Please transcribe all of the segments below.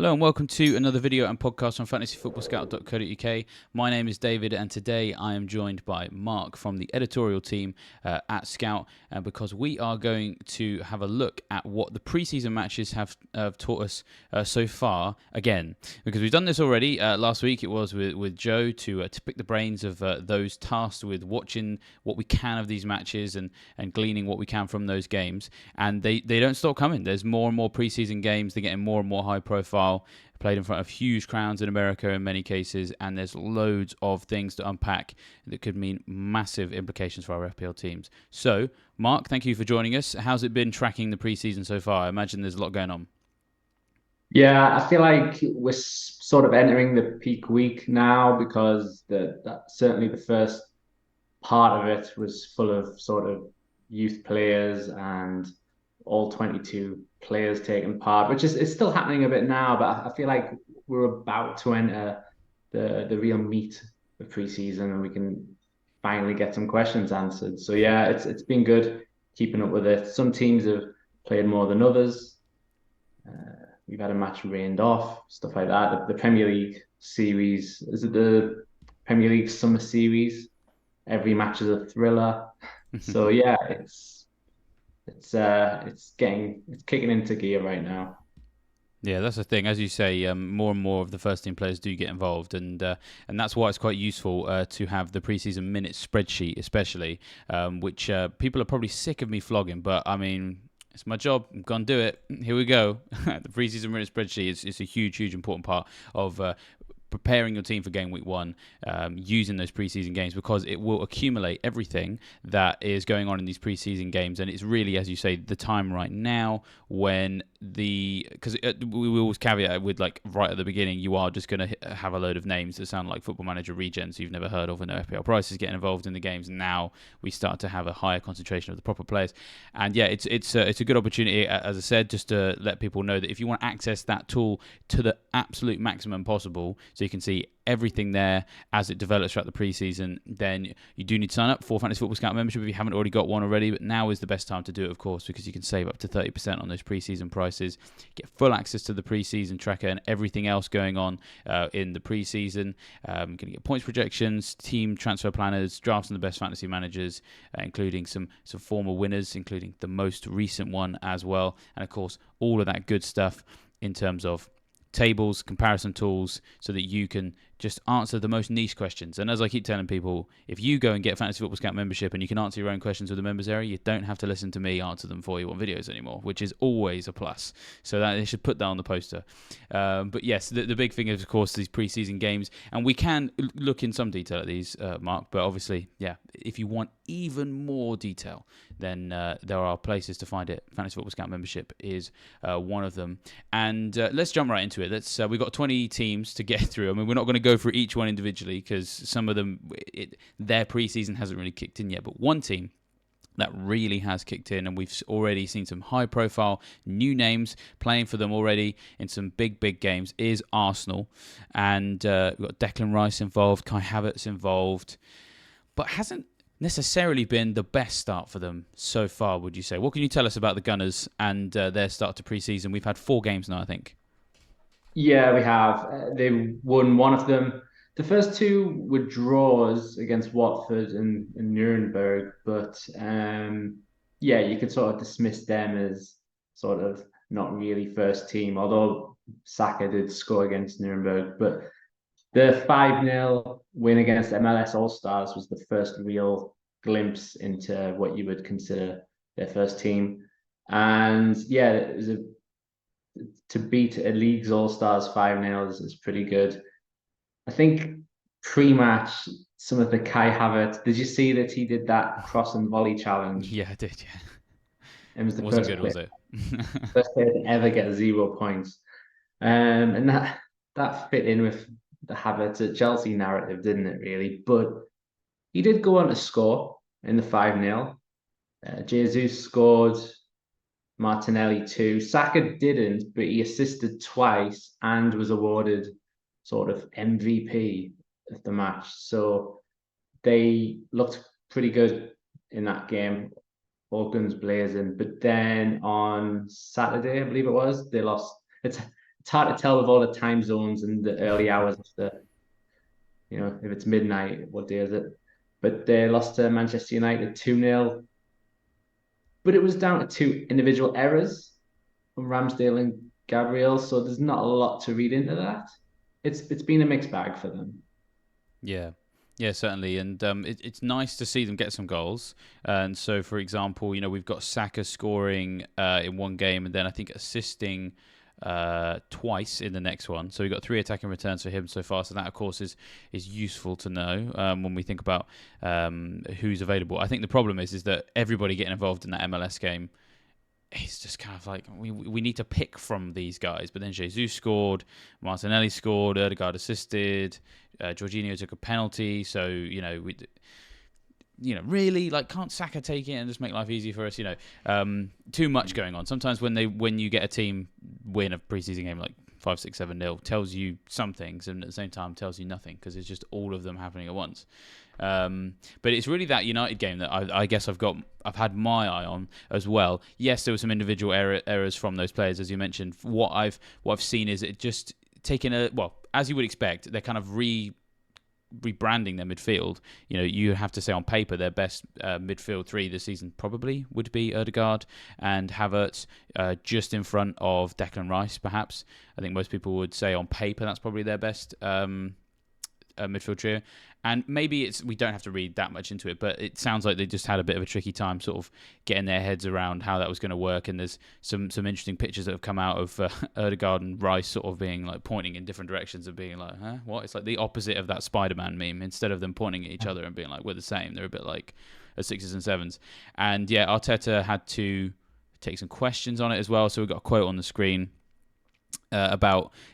Hello and welcome to another video and podcast on fantasyfootballscout.co.uk. My name is David and today I am joined by Mark from the editorial team at Scout, because we are going to have a look at what the preseason matches have taught us so far again. Because we've done this already. Last week it was with Joe to pick the brains of those tasked with watching what we can of these matches and gleaning what we can from those games. And they don't stop coming. There's more and more preseason games. They're getting more and more high profile. Played in front of huge crowds in America in many cases, and there's loads of things to unpack that could mean massive implications for our FPL teams. So, Mark, thank you for joining us. How's it been tracking the preseason so far? I imagine there's a lot going on. Yeah, I feel like we're sort of entering the peak week now because certainly the first part of it was full of sort of youth players and all 22 players taking part, which is it's still happening a bit now, but I feel like we're about to enter the real meat of preseason and we can finally get some questions answered. So yeah, it's been good keeping up with it. Some teams have played more than others. We've had a match rained off, stuff like that. The Premier League series, is it the Premier League Summer Series? Every match is a thriller. So yeah, it's kicking into gear right now. Yeah, that's the thing. As you say, more and more of the first team players do get involved, and that's why it's quite useful to have the preseason minutes spreadsheet, especially, which people are probably sick of me flogging. But I mean, it's my job. I'm gonna do it. Here we go. The preseason minutes spreadsheet is a huge important part of preparing your team for game week one, using those preseason games, because it will accumulate everything that is going on in these preseason games. And it's really, as you say, the time right now when because we always caveat it with, like, right at the beginning, you are just going to have a load of names that sound like Football Manager regens you've never heard of, and no FPL prices getting involved in the games. Now we start to have a higher concentration of the proper players, and yeah, it's a good opportunity, as I said, just to let people know that if you want to access that tool to the absolute maximum possible, so you can see everything there as it develops throughout the preseason, then you do need to sign up for Fantasy Football Scout membership if you haven't already got one already. But now is the best time to do it, of course, because you can save up to 30% on those preseason prices, get full access to the preseason tracker and everything else going on in the preseason. Going to get points projections, team transfer planners, drafts on the best fantasy managers, including some former winners, including the most recent one as well, and of course all of that good stuff in terms of tables, comparison tools, so that you can just answer the most niche questions. And as I keep telling people, if you go and get Fantasy Football Scout membership and you can answer your own questions with the members area, you don't have to listen to me answer them for you on videos anymore, which is always a plus. So that they should put that on the poster. But yes, the big thing is, of course, these preseason games, and we can look in some detail at these, Mark. But obviously, yeah, if you want even more detail, then there are places to find it. Fantasy Football Scout membership is one of them. And let's jump right into it. We've got 20 teams to get through. I mean, we're not going to go through each one individually because some of them, their preseason hasn't really kicked in yet. But one team that really has kicked in, and we've already seen some high-profile new names playing for them already in some big games, is Arsenal. And we've got Declan Rice involved, Kai Havertz involved, but hasn't necessarily been the best start for them so far, would you say? What can you tell us about the Gunners and their start to pre-season? We've had 4 games now, I think. Yeah, we have. They won one of them. The first two were draws against Watford and Nuremberg, but yeah, you could sort of dismiss them as sort of not really first team, although Saka did score against Nuremberg. But the 5-0 win against MLS All Stars was the first real glimpse into what you would consider their first team. And yeah, it was to beat a league's All Stars 5-0 is pretty good. I think pre-match, some of the Kai Havertz, did you see that he did that cross and volley challenge? Yeah, I did, yeah. It was the Wasn't good, was it? first player to ever get 0 points. And that fit in with the Havertz at Chelsea narrative, didn't it, really? But he did go on to score in the 5-0. Jesus scored, Martinelli too. Saka didn't, but he assisted twice and was awarded sort of MVP of the match. So they looked pretty good in that game, all guns blazing. But then on Saturday, I believe it was, they lost. it's hard to tell with all the time zones and the early hours of if it's midnight, what day is it? But they lost to Manchester United 2-0. But it was down to two individual errors from Ramsdale and Gabriel, so there's not a lot to read into that. It's been a mixed bag for them. Yeah. Yeah, certainly, and it's nice to see them get some goals. And so, for example, we've got Saka scoring in one game, and then I think assisting twice in the next one. So we've got 3 attacking returns for him so far. So that, of course, is useful to know when we think about who's available. I think the problem is that everybody getting involved in that MLS game, it's just kind of like we need to pick from these guys. But then Jesus scored, Martinelli scored, Odegaard assisted, Jorginho took a penalty. So really, like, can't Saka take it and just make life easy for us? Too much going on. Sometimes when you get a team win a preseason game like 5, 6, 7-0, tells you some things, and at the same time tells you nothing because it's just all of them happening at once. But it's really that United game that I guess I've had my eye on as well. Yes, there were some individual errors from those players, as you mentioned. What I've seen is it just taken as you would expect, they're kind of rebranding their midfield. You have to say on paper their best midfield three this season probably would be Odegaard and Havertz, just in front of Declan Rice, perhaps. I think most people would say on paper that's probably their best midfield trio. And maybe we don't have to read that much into it, but it sounds like they just had a bit of a tricky time sort of getting their heads around how that was going to work. And there's some interesting pictures that have come out of Odegaard and Rice sort of being like pointing in different directions and being like, huh, what? It's like the opposite of that Spider-Man meme. Instead of them pointing at each other and being like, we're the same, they're a bit like a 6s and 7s. And yeah, Arteta had to take some questions on it as well. So we've got a quote on the screen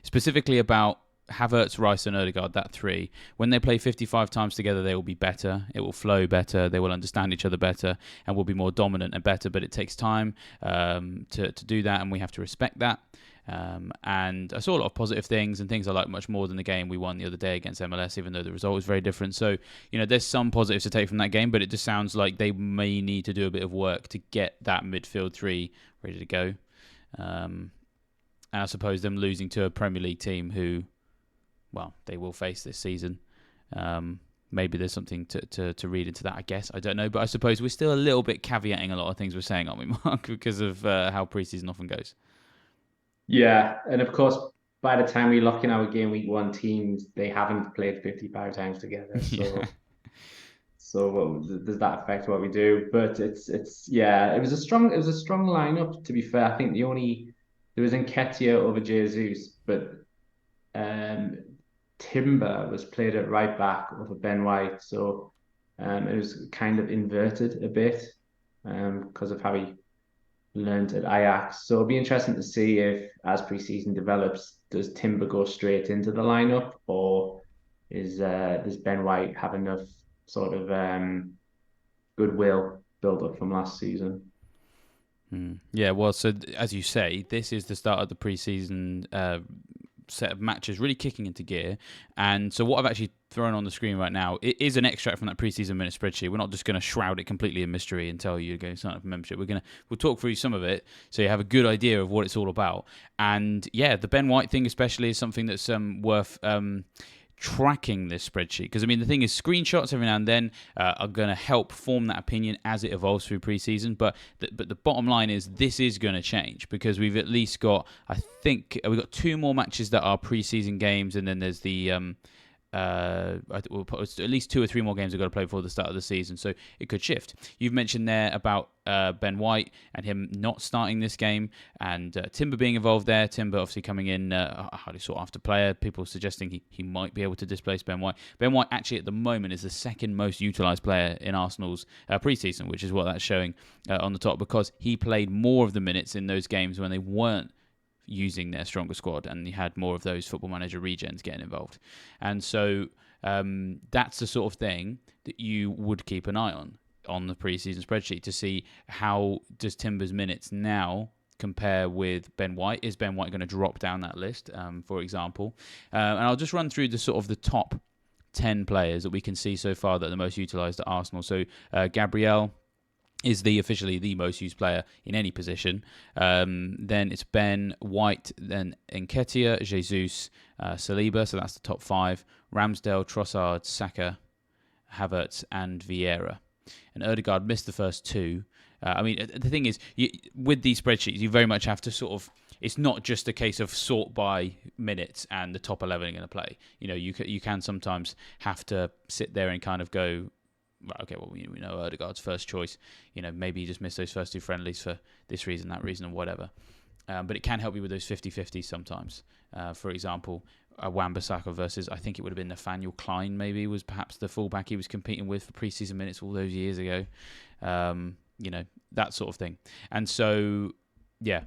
specifically about Havertz, Rice and Odegaard, that three. When they play 55 times together, they will be better. It will flow better. They will understand each other better and will be more dominant and better. But it takes time to do that, and we have to respect that. And I saw a lot of positive things and things I like much more than the game we won the other day against MLS, even though the result was very different. So, there's some positives to take from that game, but it just sounds like they may need to do a bit of work to get that midfield three ready to go. And I suppose them losing to a Premier League team who, well, they will face this season. Maybe there's something to read into that, I guess. I don't know. But I suppose we're still a little bit caveating a lot of things we're saying, aren't we, Mark? Because of how preseason often goes. Yeah. And of course, by the time we lock in our game week 1 teams, they haven't played 55 times together. So, Yeah. so does that affect what we do? But it was a strong lineup, to be fair. I think there was Nketiah over Jesus, but Timber was played at right back over Ben White, so it was kind of inverted a bit because of how he learned at Ajax. So it'll be interesting to see if, as preseason develops, does Timber go straight into the lineup, or does Ben White have enough sort of goodwill built up from last season? Yeah, well, so as you say, this is the start of the preseason set of matches really kicking into gear. And so what I've actually thrown on the screen right now, it is an extract from that preseason minute spreadsheet. We're not just going to shroud it completely in mystery and tell you you're going to sign up for membership. We'll talk through some of it so you have a good idea of what it's all about. And yeah, the Ben White thing especially is something that's worth tracking this spreadsheet, because the thing is, screenshots every now and then are going to help form that opinion as it evolves through preseason, but the bottom line is this is going to change, because we've at least got, I think we've got 2 more matches that are preseason games, and then there's the at least 2 or 3 more games we've got to play before the start of the season, so it could shift. You've mentioned there about Ben White and him not starting this game, and Timber being involved there. Timber obviously coming in a highly sought after player. People suggesting he might be able to displace Ben White. Ben White actually at the moment is the second most utilised player in Arsenal's preseason, which is what that's showing on the top, because he played more of the minutes in those games when they weren't using their stronger squad, and you had more of those Football Manager regens getting involved. And so that's the sort of thing that you would keep an eye on the preseason spreadsheet to see how does Timber's minutes now compare with Ben White. Is Ben White going to drop down that list, for example? And I'll just run through the top 10 players that we can see so far that are the most utilised at Arsenal. So Gabriel is officially the most used player in any position. Then it's Ben, White, then Nketiah, Jesus, Saliba. So that's the top 5. Ramsdale, Trossard, Saka, Havertz, and Vieira. And Odegaard missed the first 2. I mean, the thing is, with these spreadsheets, you very much have to sort of. It's not just a case of sort by minutes and the top 11 are going to play. You can sometimes have to sit there and kind of go, right, okay, well, we know Odegaard's first choice. Maybe he just missed those first 2 friendlies for this reason, that reason, or whatever. But it can help you with those 50-50s sometimes. For example, Wan-Bissaka versus, I think it would have been Nathaniel Klein, maybe, was perhaps the fullback he was competing with for preseason minutes all those years ago. That sort of thing. And so, yeah,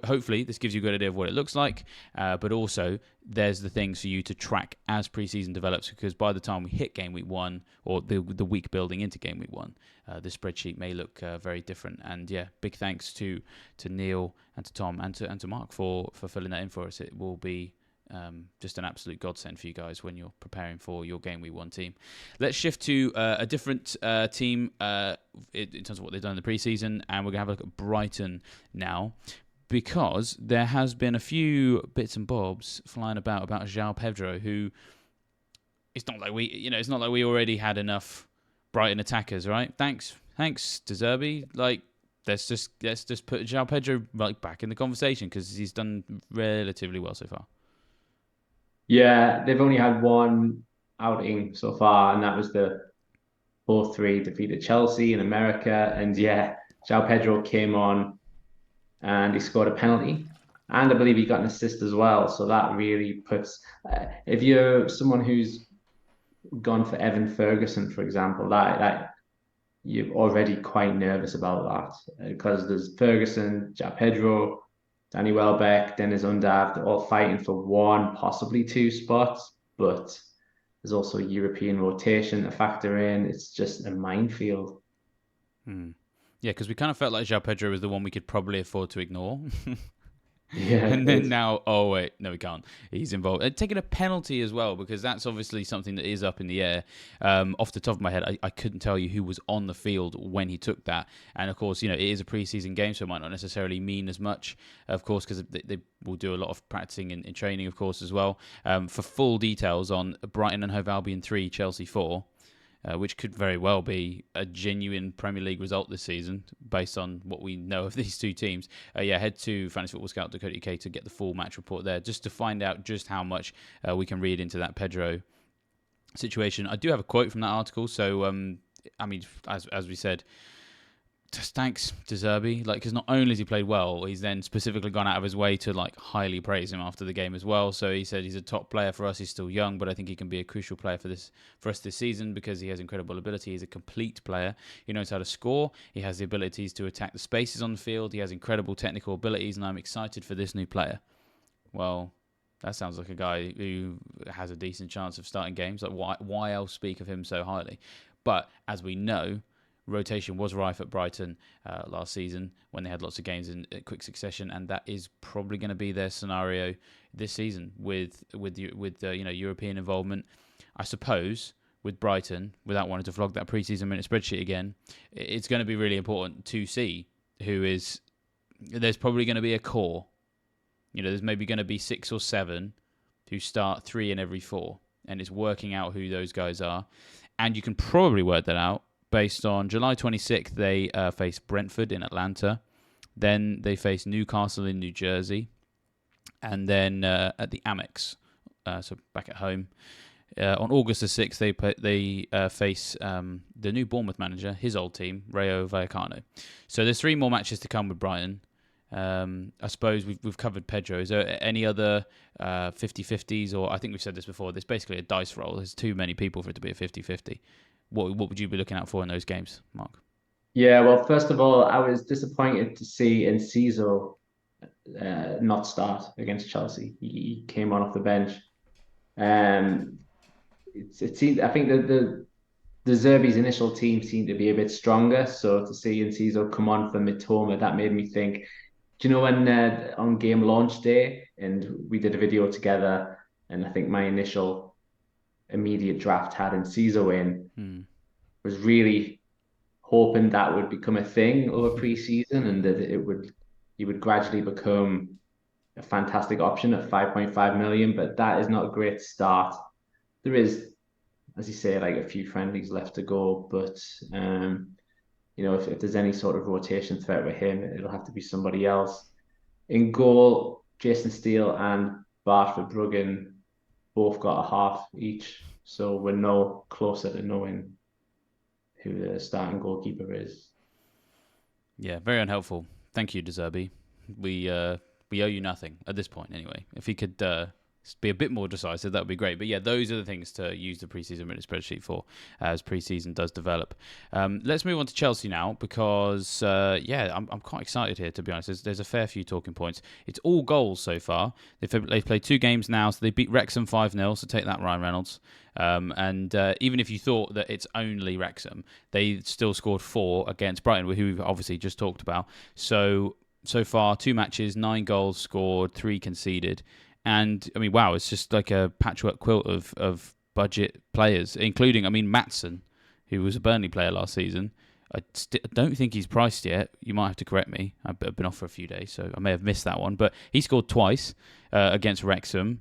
hopefully this gives you a good idea of what it looks like, but also there's the things for you to track as preseason develops, because by the time we hit game week 1 or the week building into game week 1, the spreadsheet may look very different. And yeah, big thanks to Neil and to Tom and to Mark for filling that in for us. It will be just an absolute godsend for you guys when you're preparing for your game week 1 team. Let's shift to a different team in terms of what they've done in the preseason, and we're going to have a look at Brighton now, because there has been a few bits and bobs flying about Xiao Pedro, who it's not like we already had enough Brighton attackers, right? Thanks De Zerbi. Like, let's just put Xiao Pedro back in the conversation, because he's done relatively well so far. Yeah, they've only had one outing so far, and that was the 4-3 defeat at Chelsea in America. And yeah, Xiao Pedro came on and he scored a penalty. And I believe he got an assist as well. So that really puts, if you're someone who's gone for Evan Ferguson, for example, that you're already quite nervous about that, because there's Ferguson, Xiao Pedro, Danny Welbeck, Dennis Undav, they're all fighting for 1, possibly 2 spots, but there's also European rotation to factor in. It's just a minefield. Yeah, because we kind of felt like Xiao Pedro was the one we could probably afford to ignore. Yeah, and then now, oh wait, no, we can't. He's involved. Taking a penalty as well, because that's obviously something that is up in the air. Off the top of my head, I couldn't tell you who was on the field when he took that. And of course, it is a preseason game, so it might not necessarily mean as much, of course, because they will do a lot of practicing and training, of course, as well. For full details on Brighton and Hove Albion 3, Chelsea 4, which could very well be a genuine Premier League result this season based on what we know of these 2 teams. Head to fantasyfootballscout.co.uk to get the full match report there, just to find out just how much we can read into that Pedro situation. I do have a quote from that article, so I mean, as we said, just thanks De Zerbi, because not only has he played well, he's then specifically gone out of his way to highly praise him after the game as well. So he said he's a top player for us. He's still young, but I think he can be a crucial player for us this season, because he has incredible ability. He's a complete player. He knows how to score. He has the abilities to attack the spaces on the field. He has incredible technical abilities, and I'm excited for this new player. Well, that sounds like a guy who has a decent chance of starting games. Why else speak of him so highly? But as we know, rotation was rife at Brighton last season when they had lots of games in quick succession, and that is probably going to be their scenario this season with European involvement. I suppose with Brighton, without wanting to flog that preseason minute spreadsheet again, it's going to be really important to see who is. There's probably going to be a core. There's maybe going to be 6 or 7 who start 3 in every 4, and it's working out who those guys are, and you can probably work that out based on July 26th, they face Brentford in Atlanta. Then they face Newcastle in New Jersey. And then at the Amex, so back at home. On August the 6th, they face the new Bournemouth manager, his old team, Rayo Vallecano. So there's 3 more matches to come with Brighton. I suppose we've covered Pedro. Is there any other 50-50s? Or I think we've said this before. There's basically a dice roll. There's too many people for it to be a 50-50. What would you be looking out for in those games, Mark? Yeah, well, first of all, I was disappointed to see Enciso not start against Chelsea. He came on off the bench. It seemed, I think the Zerbi's initial team seemed to be a bit stronger. So to see Enciso come on for Mitoma, that made me think, do you know when on game launch day, and we did a video together, and I think my initial immediate draft had Enciso in, was really hoping that would become a thing over pre-season and that he would gradually become a fantastic option at 5.5 million. But that is not a great start. There is, as you say, like a few friendlies left to go, but if there's any sort of rotation threat with him, it'll have to be somebody else. In goal, Jason Steele and Bartford Bruggen both got a half each, so we're no closer to knowing who the starting goalkeeper is. Yeah, very unhelpful. Thank you, De Zerbi. We owe you nothing at this point, anyway. If he could be a bit more decisive, that would be great. But yeah, those are the things to use the preseason minute spreadsheet for as preseason does develop. Let's move on to Chelsea now because, I'm quite excited here, to be honest. There's a fair few talking points. It's all goals so far. They've played 2 games now, so they beat Wrexham 5-0, so take that, Ryan Reynolds. Even if you thought that it's only Wrexham, they still scored 4 against Brighton, who we've obviously just talked about. So far, 2 matches, 9 goals scored, 3 conceded. And, I mean, wow, it's just like a patchwork quilt of budget players, including, Maatsen, who was a Burnley player last season. I don't think he's priced yet. You might have to correct me. I've been off for a few days, so I may have missed that one. But he scored twice against Wrexham.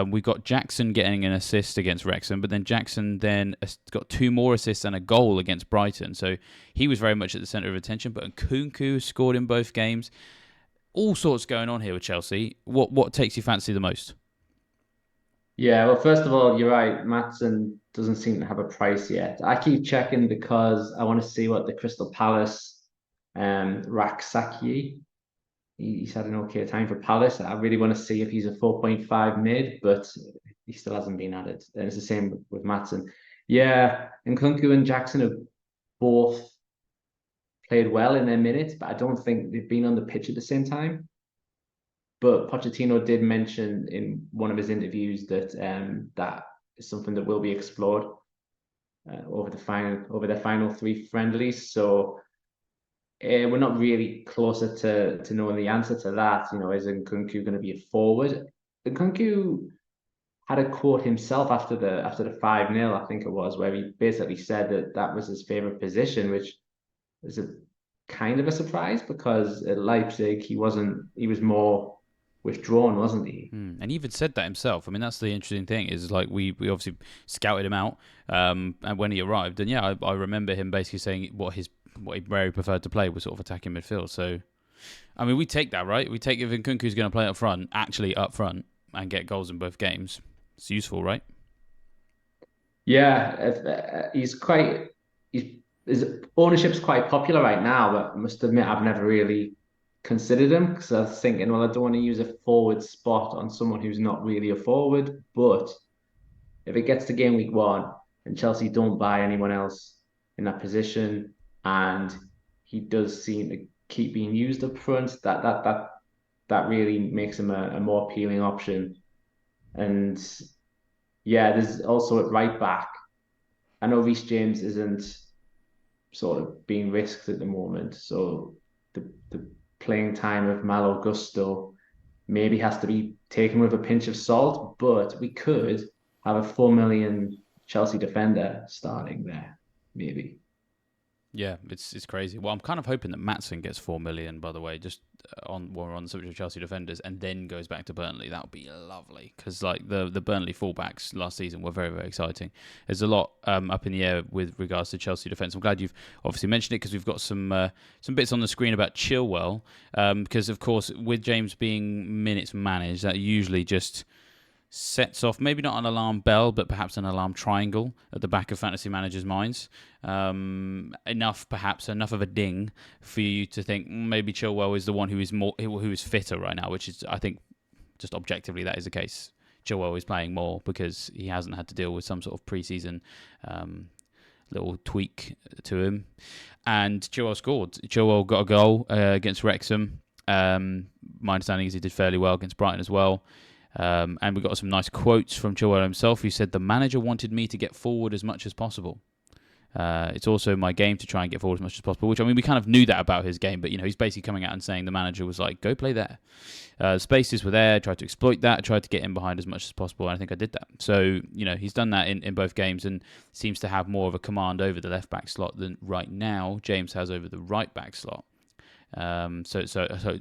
We've got Jackson getting an assist against Wrexham, but then Jackson then got 2 more assists and a goal against Brighton. So he was very much at the centre of attention. But Nkunku scored in both games. All sorts going on here with Chelsea. What takes your fancy the most? Yeah, well, first of all, you're right. Maatsen doesn't seem to have a price yet. I keep checking because I want to see what the Crystal Palace Raksaki. He's had an okay time for Palace. I really want to see if he's a 4.5 mid, but he still hasn't been added. And it's the same with Maatsen. Yeah, and Nkunku and Jackson have both played well in their minutes, but I don't think they've been on the pitch at the same time. But Pochettino did mention in one of his interviews that that is something that will be explored over their final 3 friendlies. So we're not really closer to knowing the answer to that. Is Nkunku going to be a forward? Nkunku had a quote himself after the 5-0, I think it was, where he basically said that was his favorite position, which is a kind of a surprise because at Leipzig he was more withdrawn, wasn't he? And he even said that himself. I mean, that's the interesting thing is like we obviously scouted him out and when he arrived, and yeah, I remember him basically saying what he very preferred to play was sort of attacking midfield. So, I mean, we take that, right? We take if Nkunku's going to play actually up front, and get goals in both games. It's useful, right? Yeah, his ownership's quite popular right now, but I must admit I've never really considered him because I was thinking, well, I don't want to use a forward spot on someone who's not really a forward. But if it gets to game week 1 and Chelsea don't buy anyone else in that position, and he does seem to keep being used up front, that really makes him a more appealing option. And yeah, there's also at right back. I know Reece James isn't sort of being risked at the moment, so the playing time of Malo Gusto maybe has to be taken with a pinch of salt, but we could have a 4 million Chelsea defender starting there, maybe. Yeah, it's crazy. Well, I'm kind of hoping that Maatsen gets 4 million, by the way, just we're on the subject of Chelsea defenders, and then goes back to Burnley. That would be lovely because like the Burnley fullbacks last season were very, very exciting. There's a lot up in the air with regards to Chelsea defence. I'm glad you've obviously mentioned it because we've got some bits on the screen about Chilwell because of course with James being minutes managed, that usually just sets off maybe not an alarm bell, but perhaps an alarm triangle at the back of fantasy managers' minds. Enough of a ding for you to think maybe Chilwell is the one who is fitter right now, which is I think just objectively that is the case. Chilwell is playing more because he hasn't had to deal with some sort of preseason little tweak to him, and Chilwell scored. Chilwell got a goal against Wrexham. My understanding is he did fairly well against Brighton as well. And we got some nice quotes from Chilwell himself, who said, "The manager wanted me to get forward as much as possible." It's also my game to try and get forward as much as possible, which, I mean, we kind of knew that about his game, but, he's basically coming out and saying the manager was like, go play there. Spaces were there, tried to exploit that, tried to get in behind as much as possible, and I think I did that. So, he's done that in both games and seems to have more of a command over the left-back slot than right now James has over the right-back slot. So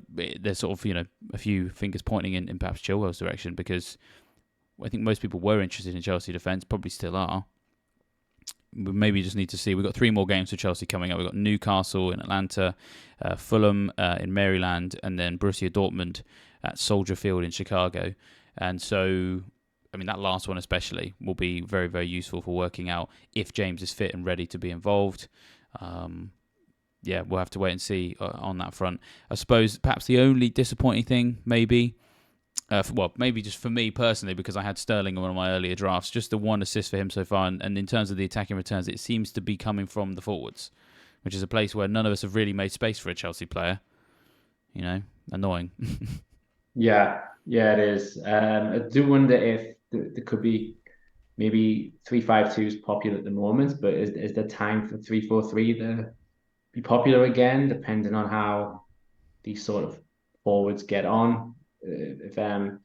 there's sort of, a few fingers pointing in perhaps Chilwell's direction, because I think most people were interested in Chelsea defence, probably still are. We maybe just need to see. We've got 3 more games for Chelsea coming up. We've got Newcastle in Atlanta, Fulham in Maryland, and then Borussia Dortmund at Soldier Field in Chicago. And so, I mean, that last one especially will be very, very useful for working out if James is fit and ready to be involved. We'll have to wait and see on that front. I suppose perhaps the only disappointing thing maybe, maybe just for me personally, because I had Sterling in one of my earlier drafts, just the 1 assist for him so far. And in terms of the attacking returns, it seems to be coming from the forwards, which is a place where none of us have really made space for a Chelsea player. Annoying. Yeah, it is. I do wonder if there could be maybe 3-5-2 is popular at the moment, but is there time for 3-4-3 to be popular again, depending on how these sort of forwards get on? If I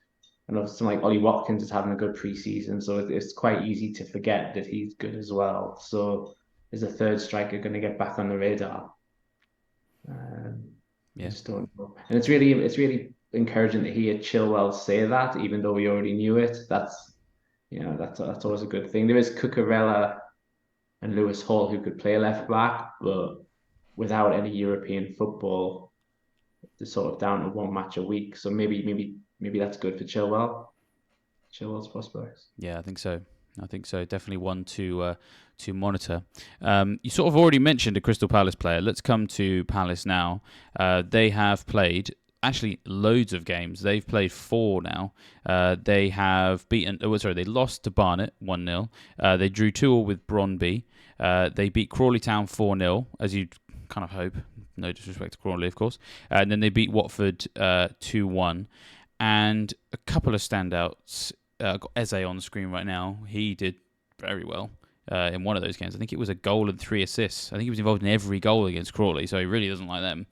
know someone like Ollie Watkins is having a good preseason, so it's quite easy to forget that he's good as well. So is a third striker going to get back on the radar? I just don't know. And it's really encouraging to hear Chilwell say that, even though we already knew it. That's always a good thing. There is Cucurella and Lewis Hall who could play left back, but without any European football, they're sort of down to 1 match a week. So maybe that's good for Chilwell's prospects. Yeah, I think so. Definitely one to monitor. You sort of already mentioned a Crystal Palace player. Let's come to Palace now. They have played actually loads of games. They've played 4 now. They have beaten. They lost to Barnet 1-0. They drew 2-2 with Brøndby. They beat Crawley Town 4-0, as you'd kind of hope. No disrespect to Crawley, of course. And then they beat Watford 2-1. And a couple of standouts. Got Eze on the screen right now. He did very well in one of those games. I think it was a goal and 3 assists. I think he was involved in every goal against Crawley, so he really doesn't like them.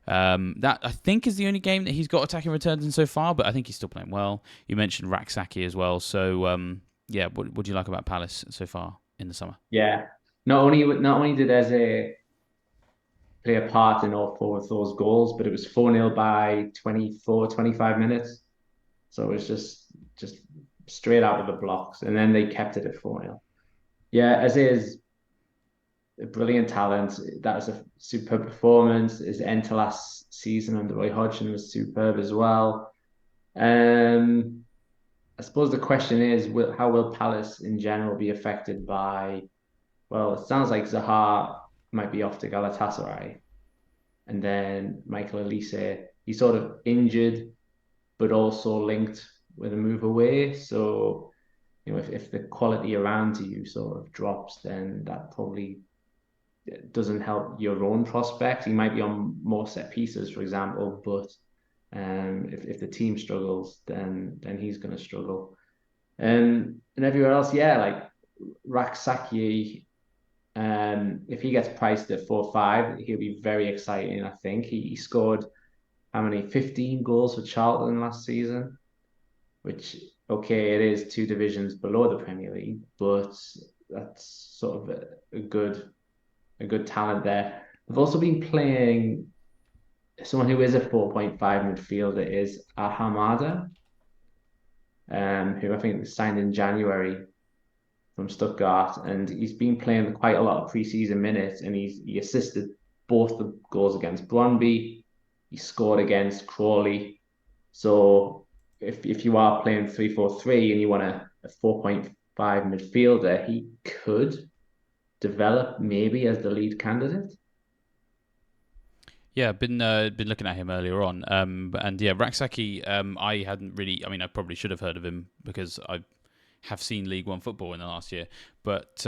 That, I think, is the only game that he's got attacking returns in so far, but I think he's still playing well. You mentioned Raksaki as well. So, what do you like about Palace so far in the summer? Yeah. Not only did Eze play a part in all 4 of those goals, but it was 4-0 by 24, 25 minutes. So it was just straight out of the blocks. And then they kept it at 4-0. Yeah, Eze is a brilliant talent. That was a superb performance. His end to last season under Roy Hodgson was superb as well. I suppose the question is, how will Palace in general be affected by, well, it sounds like Zaha might be off to Galatasaray. And then Michael Olise, he's sort of injured, but also linked with a move away. So, if the quality around you sort of drops, then that probably doesn't help your own prospect. He might be on more set pieces, for example, but if the team struggles, then he's going to struggle. And everywhere else, yeah, like Raksaki, if he gets priced at 4-5, he'll be very exciting. I think he scored how many 15 goals for Charlton last season, which, okay, it is 2 divisions below the Premier League, but that's sort of a good talent there. I've also been playing someone who is a 4.5 midfielder is Ahamada, who I think signed in January from Stuttgart, and he's been playing quite a lot of preseason minutes, and he assisted both the goals against Brøndby. He scored against Crawley. So if you are playing 3-4-3 and you want a 4.5 midfielder, he could develop maybe as the lead candidate. Yeah, I've been looking at him earlier on, and yeah, Raksaki. I hadn't really. I mean, I probably should have heard of him because I have seen League One football in the last year. But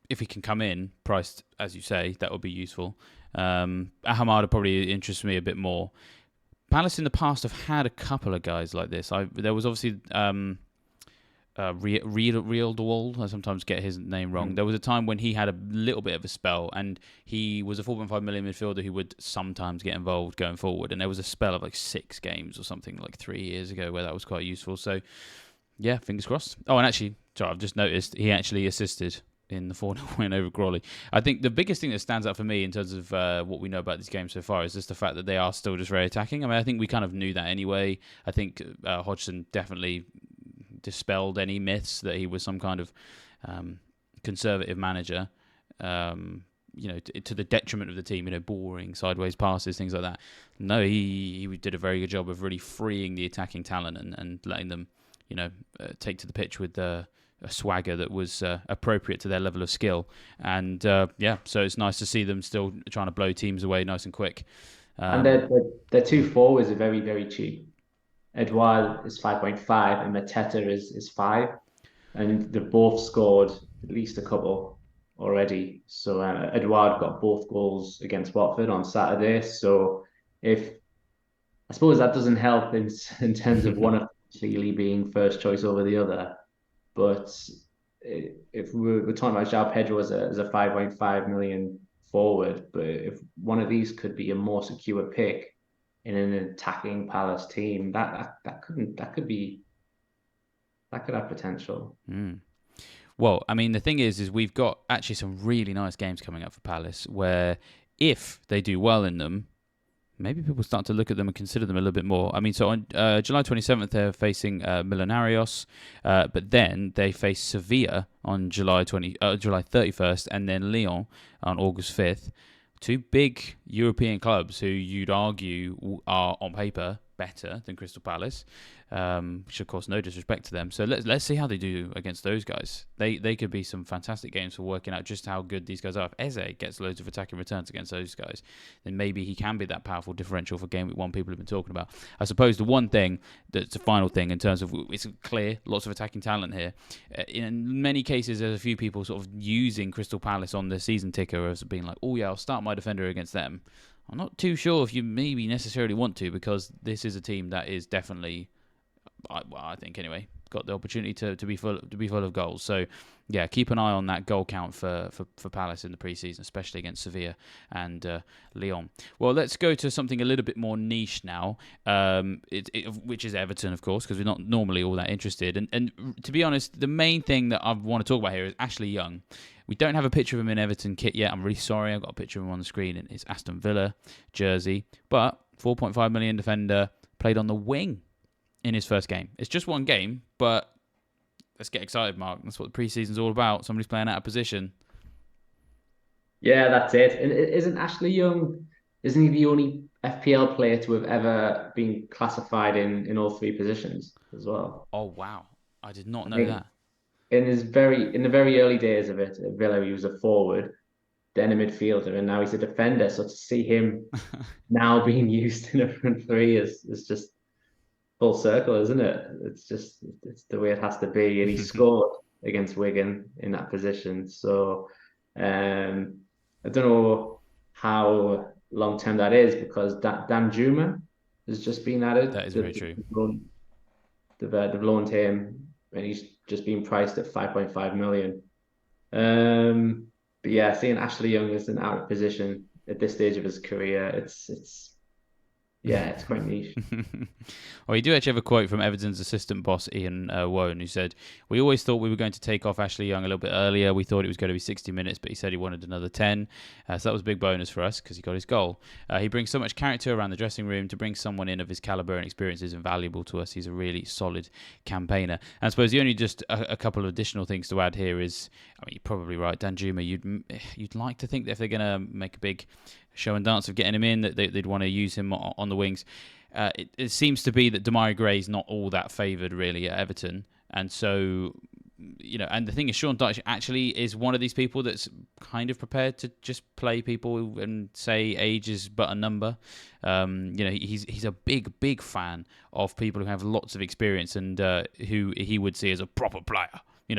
if he can come in priced as you say, that would be useful. Ahamada probably interests me a bit more. Palace in the past have had a couple of guys like this. There was obviously Riedewald. I sometimes get his name wrong. There was a time when he had a little bit of a spell, and he was a 4.5 million midfielder who would sometimes get involved going forward. And there was a spell of like 6 games or something like 3 years ago where that was quite useful. So yeah, fingers crossed. Oh, and actually, sorry, I've just noticed he actually assisted in the 4-0 win over Crawley. I think the biggest thing that stands out for me in terms of what we know about this game so far is just the fact that they are still just very attacking. I mean, I think we kind of knew that anyway. I think Hodgson definitely dispelled any myths that he was some kind of conservative manager, to the detriment of the team, boring sideways passes, things like that. No, he did a very good job of really freeing the attacking talent and letting them, take to the pitch with a swagger that was appropriate to their level of skill. And so it's nice to see them still trying to blow teams away nice and quick. And their 2 forwards are very, very cheap. Edouard is 5.5 and Mateta is 5. And they've both scored at least a couple already. So Edouard got both goals against Watford on Saturday. So I suppose that doesn't help in terms of one of them clearly being first choice over the other. But if we're talking about Xiao Pedro as a 5.5 million forward, but if one of these could be a more secure pick in an attacking Palace team, that could have potential. Well, I mean, the thing is we've got actually some really nice games coming up for Palace where if they do well in them, maybe people start to look at them and consider them a little bit more. I mean, so on July 27th, they're facing Millonarios, but then they face Sevilla on July 31st, and then Lyon on August 5th. 2 big European clubs who you'd argue are, on paper, better than Crystal Palace, which, of course, no disrespect to them. So let's see how they do against those guys. They could be some fantastic games for working out just how good these guys are. If Eze gets loads of attacking returns against those guys, then maybe he can be that powerful differential for Gameweek 1 people have been talking about. I suppose the one thing that's a final thing in terms of, it's clear, lots of attacking talent here. In many cases, there's a few people sort of using Crystal Palace on the season ticker as being like, oh yeah, I'll start my defender against them. I'm not too sure if you maybe necessarily want to, because this is a team that is definitely, I think anyway, got the opportunity to be full of goals. So yeah, keep an eye on that goal count for Palace in the pre-season, especially against Sevilla and Lyon. Well, let's go to something a little bit more niche now, which is Everton, of course, because we're not normally all that interested. And to be honest, the main thing that I want to talk about here is Ashley Young. We don't have a picture of him in Everton kit yet. I'm really sorry. I've got a picture of him on the screen in his Aston Villa jersey. But 4.5 million defender, played on the wing in his first game. It's just one game, but let's get excited, Mark. That's what the preseason's all about. Somebody's playing out of position. Yeah, that's it. And isn't Ashley Young, isn't he the only FPL player to have ever been classified in all 3 positions as well? Oh, wow. I did not know that. In the very early days of it, at Villa, he was a forward, then a midfielder, and now he's a defender. So to see him now being used in a front 3 is just full circle, isn't it? It's the way it has to be. And he scored against Wigan in that position. So I don't know how long term that is, because Dan Juma has just been added. That is very true. They've loaned him, and he's just been priced at 5.5 million. But yeah, seeing Ashley Young is in out of position at this stage of his career, it's quite niche. Well, you do actually have a quote from Everton's assistant boss, Ian Woan, who said, "We always thought we were going to take off Ashley Young a little bit earlier. We thought it was going to be 60 minutes, but he said he wanted another 10. So that was a big bonus for us because he got his goal. He brings so much character around the dressing room. To bring someone in of his calibre and experience is invaluable to us. He's a really solid campaigner." And I suppose the only just a couple of additional things to add here is, I mean, you're probably right, Danjuma, you'd like to think that if they're going to make a big show and dance of getting him in, that they'd want to use him on the wings. It seems to be that Damari Gray's not all that favoured really at Everton, and so and the thing is, Sean Dyche actually is one of these people that's kind of prepared to just play people and say age is but a number. He's a big fan of people who have lots of experience and who he would see as a proper player.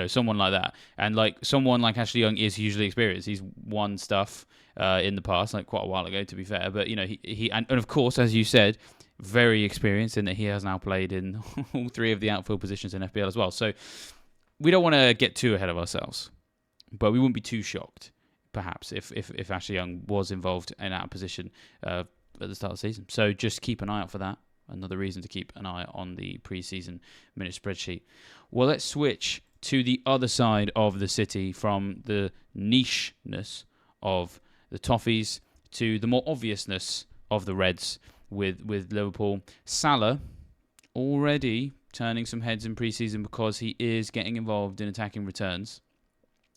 Someone like that. And someone like Ashley Young is hugely experienced. He's won stuff in the past, like quite a while ago, to be fair. But, he and of course, as you said, very experienced in that he has now played in all 3 of the outfield positions in FPL as well. So, we don't want to get too ahead of ourselves, but we wouldn't be too shocked, perhaps, if Ashley Young was involved in our position at the start of the season. So just keep an eye out for that. Another reason to keep an eye on the pre-season minute spreadsheet. Well, let's switch to the other side of the city, from the nicheness of the Toffees to the more obviousness of the Reds with Liverpool. Salah already turning some heads in pre-season because he is getting involved in attacking returns.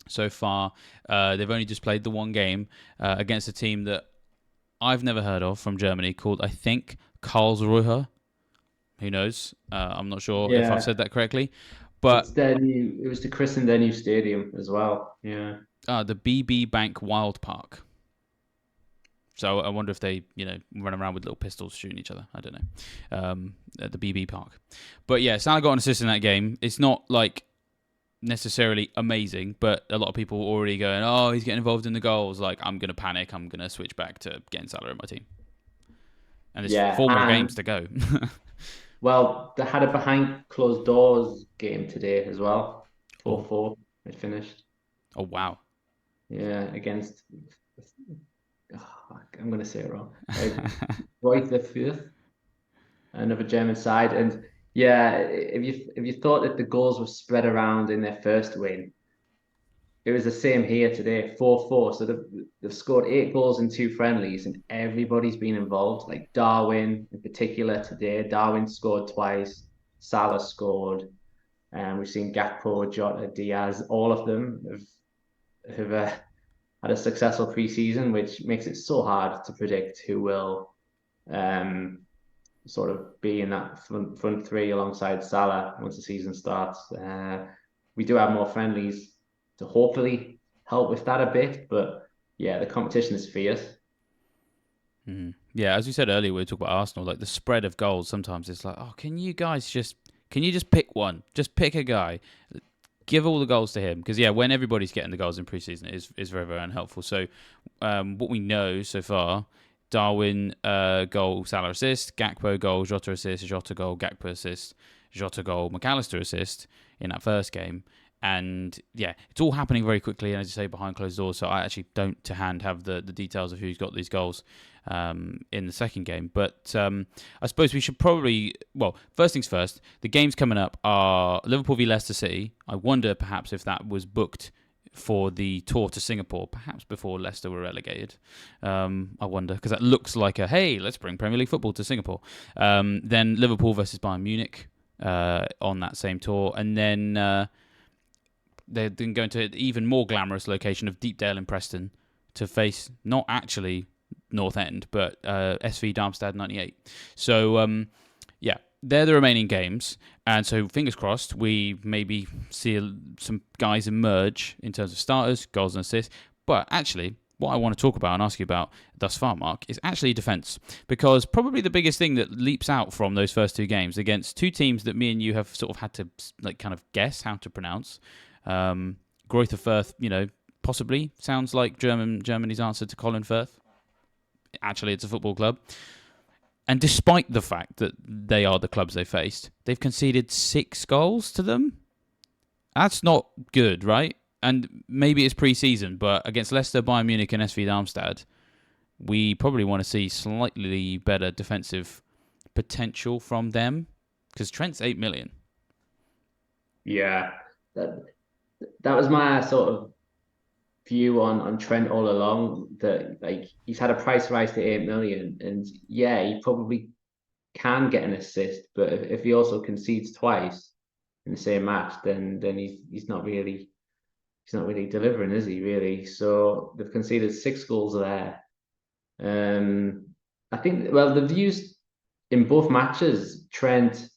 So far, they've only just played the one game against a team that I've never heard of from Germany, called, I think, Karlsruhe. Who knows? I'm not sure if I've Yeah, said that correctly. But it was to christen their new stadium as well. Yeah. the BB Bank Wild Park. So I wonder if they, run around with little pistols shooting each other. I don't know. At the BB Park. But yeah, Salah got an assist in that game. It's not like necessarily amazing, but a lot of people already going, oh, he's getting involved in the goals. Like, I'm going to panic. I'm going to switch back to getting Salah in my team. And there's Yeah, 4 more games and to go. well, they had a behind closed doors game today as well. Oh, 4-4 it finished. oh wow. Yeah, against I'm gonna say it wrong. Right the fifth, another German side. And yeah, if you thought that the goals were spread around in their first win, it was the same here today, 4-4. So they've scored 8 goals in 2 friendlies, and everybody's been involved. Like Darwin in particular today. Darwin scored twice. Salah scored. And we've seen Gakpo, Jota, Diaz. All of them have had a successful preseason, which makes it so hard to predict who will um, sort of be in that front three alongside Salah once the season starts. We do have more friendlies to hopefully help with that a bit, but yeah, the competition is fierce. Mm-hmm. Yeah, as we said earlier, we were talking about Arsenal. Like, the spread of goals, sometimes it's like, oh, can you just pick one? Just pick a guy. Give all the goals to him. Because, yeah, when everybody's getting the goals in preseason, it is very, very unhelpful. So, what we know so far, Darwin goal, Salah assist, Gakpo goal, Jota assist, Jota goal, Gakpo assist, Jota goal, McAllister assist in that first game. And yeah, it's all happening very quickly, and as you say, behind closed doors. So I actually don't to hand have the details of who's got these goals in the second game. But I suppose we should probably, well, first things first, the games coming up are Liverpool v Leicester City. I wonder perhaps if that was booked for the tour to Singapore, perhaps before Leicester were relegated. I wonder, because that looks like hey, let's bring Premier League football to Singapore. Then Liverpool versus Bayern Munich on that same tour. And then they're then going to an even more glamorous location of Deepdale in Preston to face not actually North End, but SV Darmstadt 98. So, yeah, they're the remaining games. And so, fingers crossed, we maybe see some guys emerge in terms of starters, goals and assists. But actually, what I want to talk about and ask you about thus far, Mark, is actually defence. Because probably the biggest thing that leaps out from those first 2 games against 2 teams that me and you have sort of had to kind of guess how to pronounce. Greuther Fürth, possibly sounds like Germany's answer to Colin Firth. Actually, it's a football club. And despite the fact that they are the clubs they faced, they've conceded 6 goals to them. That's not good, right? And maybe it's pre-season, but against Leicester, Bayern Munich and SV Darmstadt, we probably want to see slightly better defensive potential from them, because Trent's 8 million. Yeah, that was my sort of view on Trent all along. That like he's had a price rise to 8 million, and yeah, he probably can get an assist, but if he also concedes twice in the same match, then he's not really delivering, is he? Really? So they've conceded 6 goals there. I think well the views in both matches, Trent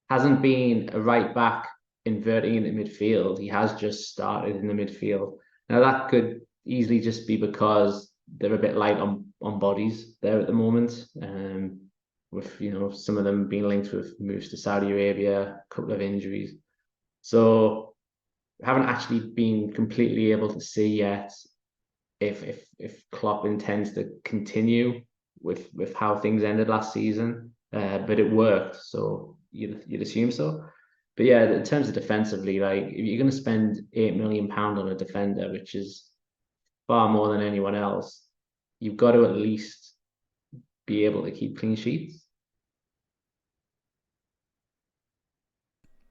hasn't been a right back inverting into midfield. He has just started in the midfield. Now that could easily just be because they're a bit light on bodies there at the moment. With some of them being linked with moves to Saudi Arabia, a couple of injuries. So we haven't actually been completely able to see yet if Klopp intends to continue with how things ended last season. But it worked, so you'd assume so. But yeah, in terms of defensively, like if you're going to spend £8 million on a defender, which is far more than anyone else, you've got to at least be able to keep clean sheets.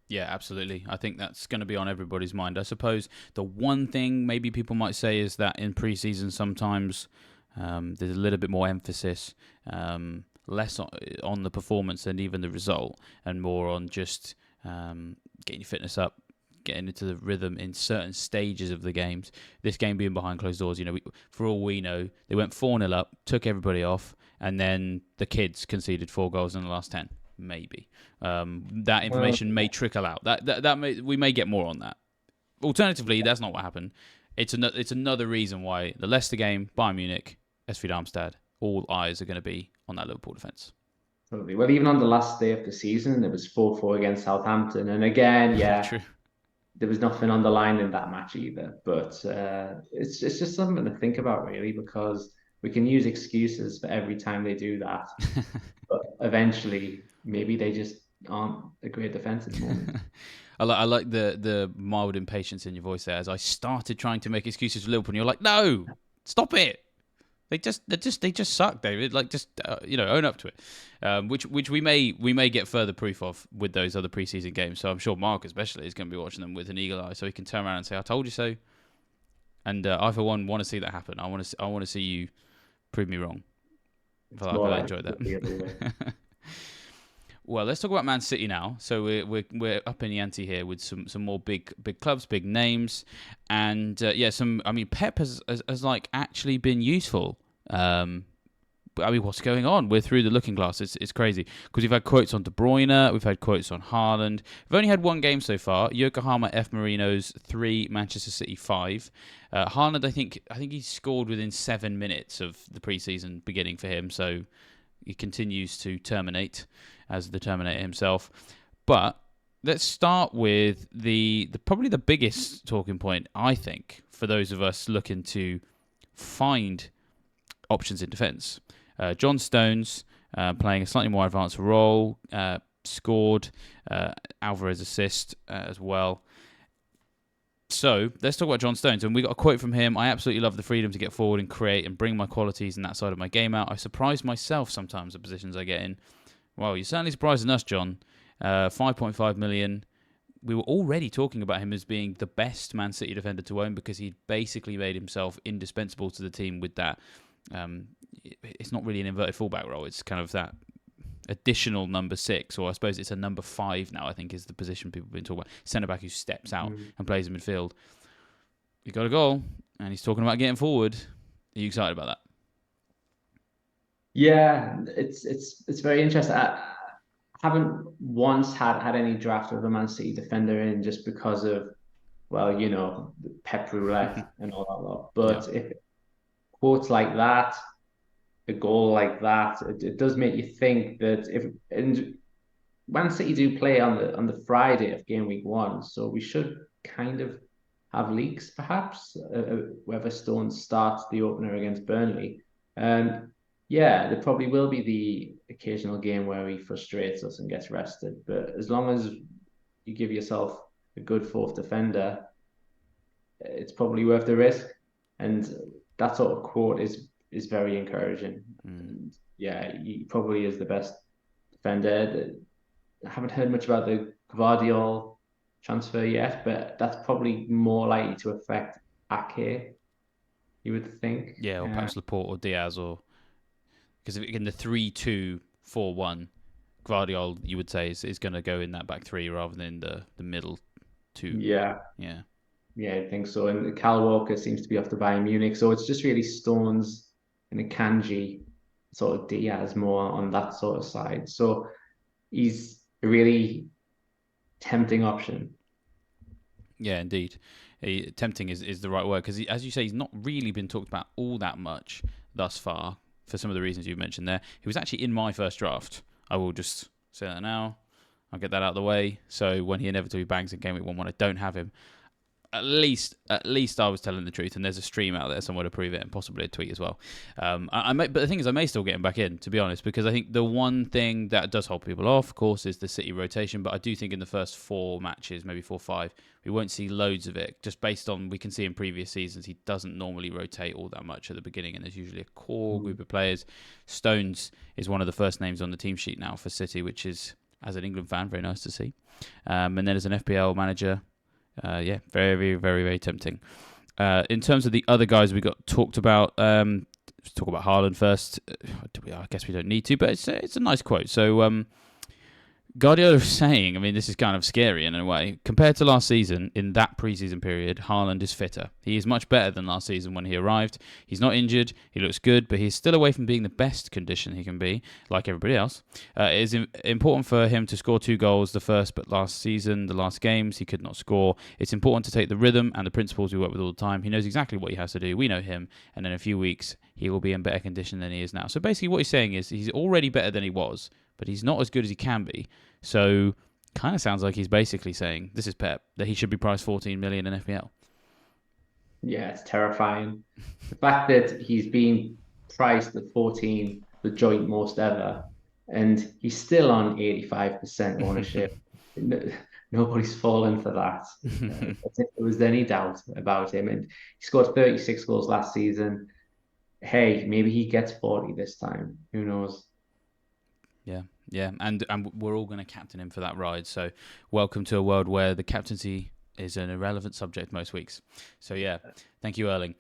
Yeah, absolutely. I think that's going to be on everybody's mind. I suppose the one thing maybe people might say is that in preseason sometimes there's a little bit more emphasis, less on the performance than even the result, and more on just getting your fitness up, getting into the rhythm in certain stages of the games. This game being behind closed doors, for all we know, they went 4-0 up, took everybody off, and then the kids conceded 4 goals in the last 10. Maybe that Well, information may trickle out. We may get more on that. Alternatively, that's not what happened. It's another reason why the Leicester game, Bayern Munich, SV Darmstadt, all eyes are going to be on that Liverpool defence. totally. Well, even on the last day of the season, it was 4-4 against Southampton. And again, yeah, True. there was nothing on the line in that match either. But it's just something to think about, really, because we can use excuses for every time they do that. But eventually, maybe they just aren't a great defense at the moment. I like the mild impatience in your voice there. As I started trying to make excuses for Liverpool, and you're like, no, stop it. They just suck, David. Like, just own up to it. Which we may get further proof of with those other preseason games. So I'm sure Mark especially is going to be watching them with an eagle eye, so he can turn around and say, "I told you so." And I for one want to see that happen. I want to see you prove me wrong. I It's feel like more I like enjoyed the other way. that. Well, let's talk about Man City now. So we're up in the ante here with some more big clubs, big names, and some. I mean, Pep has like actually been useful. I mean, what's going on? We're through the looking glass. It's crazy because we've had quotes on De Bruyne, we've had quotes on Haaland. We've only had one game so far: Yokohama F Marinos 3, Manchester City 5. Haaland, I think he scored within 7 minutes of the preseason beginning for him, so he continues to terminate as the Terminator himself. But let's start with the probably the biggest talking point, I think, for those of us looking to find options in defence. John Stones playing a slightly more advanced role, scored Alvarez assist as well. So let's talk about John Stones. And we got a quote from him. I absolutely love the freedom to get forward and create and bring my qualities and that side of my game out. I surprise myself sometimes the positions I get in. Well, you're certainly surprising us, John. 5.5 million. We were already talking about him as being the best Man City defender to own because he basically made himself indispensable to the team with that. It's not really an inverted fullback role. It's kind of that additional number 6, or I suppose it's a number 5 now, I think is the position people have been talking about. Centre-back who steps out and plays in midfield. He got a goal, and he's talking about getting forward. Are you excited about that? Yeah, it's very interesting. I haven't once had any draft of a Man City defender in just because of, well, Pep roulette and all that lot. Yeah. But if quotes like that, a goal like that, it does make you think that if and Man City do play on the Friday of game week 1, so we should kind of have leaks perhaps whether Stones starts the opener against Burnley. Yeah, there probably will be the occasional game where he frustrates us and gets rested, but as long as you give yourself a good fourth defender, it's probably worth the risk. And that sort of quote is very encouraging. And yeah, he probably is the best defender. I haven't heard much about the Gvardiol transfer yet, but that's probably more likely to affect Ake, you would think. Yeah, or perhaps Laporte or Diaz, or because in the 3-2-4-1, Gvardiol, you would say, is going to go in that back three rather than the middle two. Yeah. Yeah. Yeah, I think so. And Cal Walker seems to be off to Bayern Munich. So it's just really Stones and Akanji, sort of Diaz more on that sort of side. So he's a really tempting option. Yeah, indeed. Tempting is the right word because, as you say, he's not really been talked about all that much thus far for some of the reasons you mentioned there. He was actually in my first draft. I will just say that now. I'll get that out of the way. So when he inevitably bangs in game week 1 when I don't have him, at least I was telling the truth, and there's a stream out there somewhere to prove it, and possibly a tweet as well. But the thing is, I may still get him back in, to be honest, because I think the one thing that does hold people off, of course, is the City rotation. But I do think in the first 4 matches, maybe 4 or 5, we won't see loads of it, just based on we can see in previous seasons he doesn't normally rotate all that much at the beginning, and there's usually a core group of players. Stones is one of the first names on the team sheet now for City, which is, as an England fan, very nice to see. And then as an FPL manager. Yeah, very, very, very, very tempting. In terms of the other guys we got talked about, let's talk about Haaland first. I guess we don't need to, but it's a nice quote. So Guardiola is saying, I mean, this is kind of scary in a way. Compared to last season, in that preseason period, Haaland is fitter. He is much better than last season when he arrived. He's not injured. He looks good, but he's still away from being the best condition he can be, like everybody else. It is important for him to score 2 goals but last season, the last games, he could not score. It's important to take the rhythm and the principles we work with all the time. He knows exactly what he has to do. We know him, and in a few weeks, he will be in better condition than he is now. So basically what he's saying is he's already better than he was, but he's not as good as he can be. So, kind of sounds like he's basically saying, this is Pep, that he should be priced 14 million in FPL. Yeah, it's terrifying. The fact that he's being priced at 14, the joint most ever, and he's still on 85% ownership. Nobody's fallen for that. As if there was any doubt about him. And he scored 36 goals last season. Hey, maybe he gets 40 this time. Who knows? Yeah, and we're all going to captain him for that ride. So welcome to a world where the captaincy is an irrelevant subject most weeks. So yeah, thank you, Erling.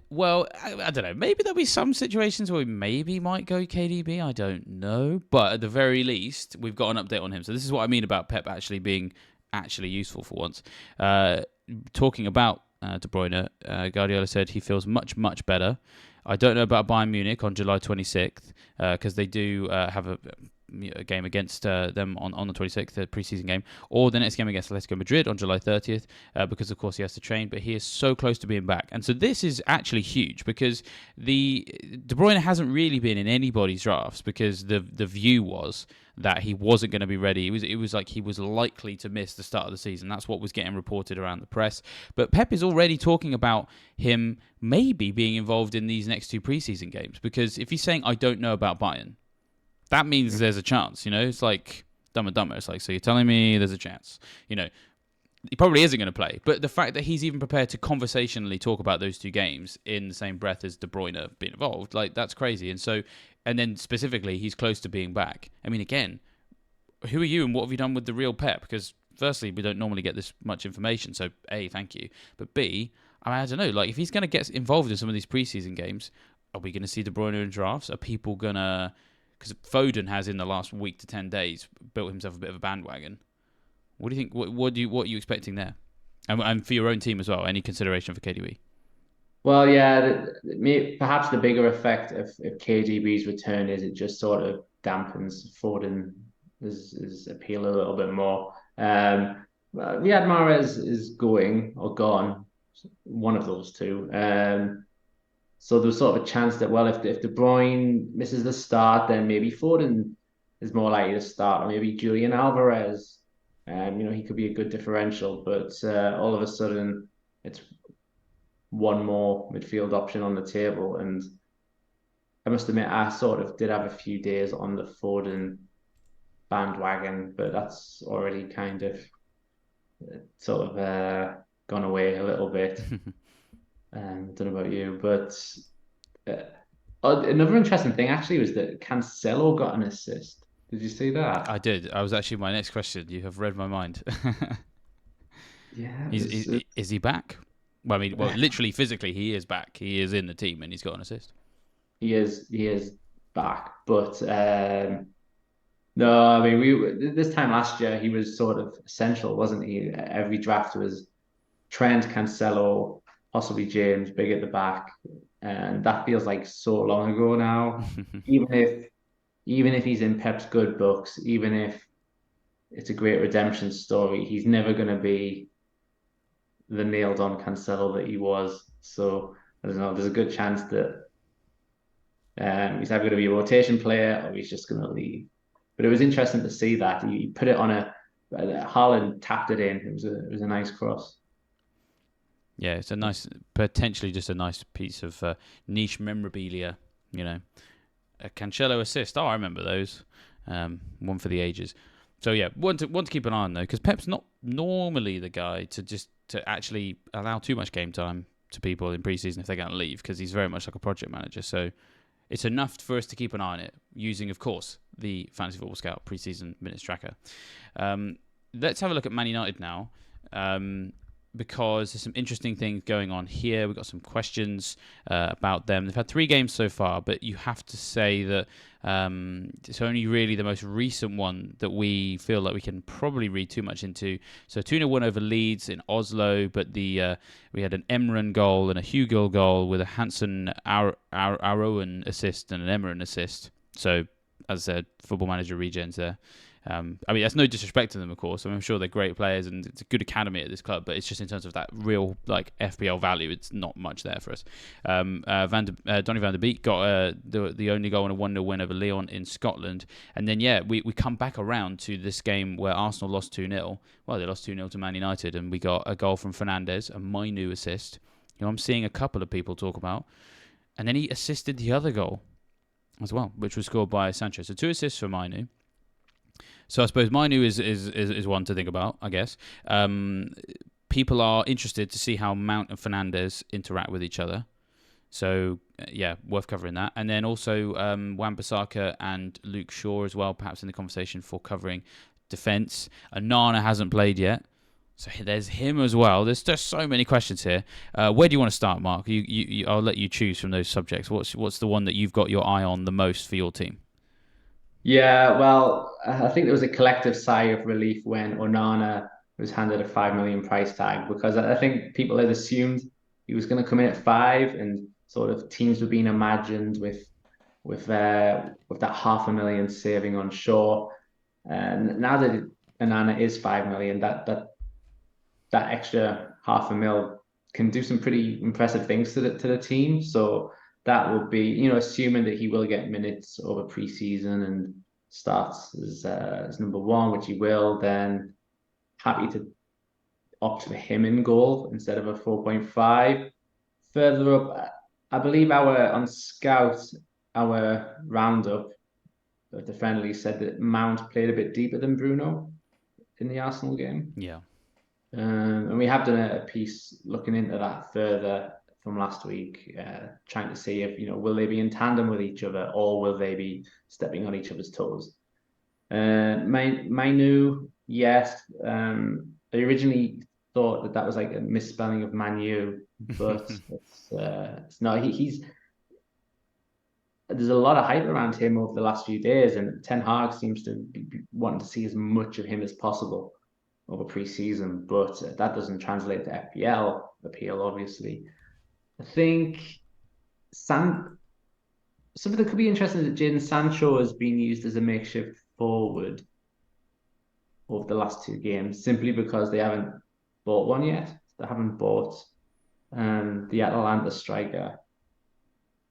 Well, I don't know. Maybe there'll be some situations where we maybe might go KDB. I don't know. But at the very least, we've got an update on him. So this is what I mean about Pep actually being actually useful for once. Talking about De Bruyne, Guardiola said he feels much, much better. I don't know about Bayern Munich on July 26th because they do have a game against them on the 26th, the preseason game, or the next game against Atletico Madrid on July 30th because, of course, he has to train, but he is so close to being back. And so this is actually huge because De Bruyne hasn't really been in anybody's drafts because the view was that he wasn't going to be ready. It was like he was likely to miss the start of the season. That's what was getting reported around the press. But Pep is already talking about him maybe being involved in these next 2 preseason games because if he's saying, I don't know about Bayern, that means there's a chance, It's like Dumb and Dumber. It's like, so you're telling me there's a chance, He probably isn't going to play. But the fact that he's even prepared to conversationally talk about those 2 games in the same breath as De Bruyne being involved, like, that's crazy. And then specifically, he's close to being back. I mean, again, who are you and what have you done with the real Pep? Because firstly, we don't normally get this much information. So A, thank you. But B, I don't know, like if he's going to get involved in some of these preseason games, are we going to see De Bruyne in drafts? Are people going to... Because Foden has in the last week to 10 days built himself a bit of a bandwagon. What do you think? What are you expecting there? And for your own team as well. Any consideration for KDB? Well, yeah, perhaps the bigger effect of KDB's return is it just sort of dampens Foden's appeal a little bit more. Riyad Mahrez is going or gone, one of those 2. So there's sort of a chance that, well, if De Bruyne misses the start, then maybe Foden is more likely to start, or maybe Julian Alvarez. He could be a good differential, but all of a sudden it's one more midfield option on the table. And I must admit, I sort of did have a few days on the Foden bandwagon, but that's already kind of sort of gone away a little bit. I don't know about you, but another interesting thing actually was that Cancelo got an assist. Did you see that? I did. I was actually my next question. You have read my mind. Yeah. Is he back? Well, I mean, literally, physically, he is back. He is in the team, and he's got an assist. He is back, but no, I mean, this time last year he was sort of essential, wasn't he? Every draft was Trent, Cancelo, possibly James, big at the back, and that feels like so long ago now. even if he's in Pep's good books, even if it's a great redemption story, he's never going to be the nailed on Cancelo that he was. So I don't know. There's a good chance that he's either going to be a rotation player or he's just going to leave. But it was interesting to see that he put it on Haaland tapped it in. It was a nice cross. Yeah, it's a nice, potentially just a nice piece of niche memorabilia. You know, a Cancelo assist. Oh, I remember those. One for the ages. So yeah, one to keep an eye on though, because Pep's not normally the guy to actually allow too much game time to people in preseason if they're going to leave, because he's very much like a project manager. So it's enough for us to keep an eye on it, using, of course, the Fantasy Football Scout preseason minutes tracker. Let's have a look at Man United now. Because there's some interesting things going on here. We've got some questions about them. They've had 3 games so far, but you have to say that it's only really the most recent one that we feel like we can probably read too much into. So 2-0 win over Leeds in Oslo, but we had an Emran goal and a Hugo goal with a Hansen Aroen assist and an Emran assist. So, as I said, Football Manager regens there. I mean, that's no disrespect to them, of course. I mean, I'm sure they're great players and it's a good academy at this club, but it's just in terms of that real like FPL value, it's not much there for us. Donny van der Beek got the only goal in a 1-0 win over Lyon in Scotland. And then, we come back around to this game where Arsenal lost 2-0. Well, they lost 2-0 to Man United, and we got a goal from Fernandes, a Mainu assist, who I'm seeing a couple of people talk about. And then he assisted the other goal as well, which was scored by Sancho. So 2 assists for Mainu. So I suppose Mainu is one to think about, I guess. People are interested to see how Mount and Fernandes interact with each other. So, worth covering that. And then also Wan-Bissaka and Luke Shaw as well, perhaps in the conversation for covering defence. Onana hasn't played yet. So there's him as well. There's just so many questions here. Where do you want to start, Mark? I'll let you choose from those subjects. What's the one that you've got your eye on the most for your team? Yeah, well, I think there was a collective sigh of relief when Onana was handed a 5 million price tag, because I think people had assumed he was going to come in at 5, and sort of teams were being imagined with that 500,000 saving on Shaw. And now that Onana is 5 million, that extra 500,000 can do some pretty impressive things to the team. So that would be, assuming that he will get minutes over preseason and starts as number 1, which he will, then happy to opt for him in goal instead of a 4.5. Further up, I believe on Scout, our roundup of the friendly said that Mount played a bit deeper than Bruno in the Arsenal game. Yeah. And we have done a piece looking into that further from last week, trying to see if, will they be in tandem with each other, or will they be stepping on each other's toes? Mainu, yes. I originally thought that was like a misspelling of Manu, but it's not. There's a lot of hype around him over the last few days, and Ten Hag seems to be wanting to see as much of him as possible over pre-season, but that doesn't translate to FPL appeal, obviously. I think something that could be interesting is that Jadon Sancho has been used as a makeshift forward over the last 2 games, simply because they haven't bought one yet. They haven't bought the Atalanta striker.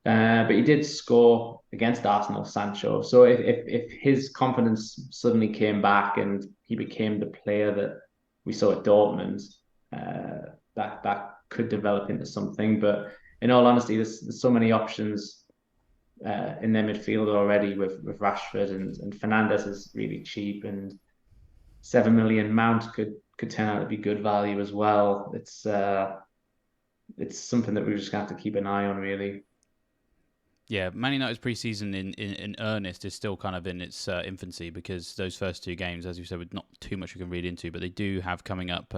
But he did score against Arsenal, Sancho. So if his confidence suddenly came back and he became the player that we saw at Dortmund, that could develop into something. But in all honesty, there's so many options in their midfield already with Rashford, and Fernandes is really cheap, and 7 million Mount could turn out to be good value as well. It's something that we're just going to have to keep an eye on, really. Yeah, Man United's preseason in earnest is still kind of in its infancy, because those first 2 games, as you said, with not too much we can read into, but they do have coming up.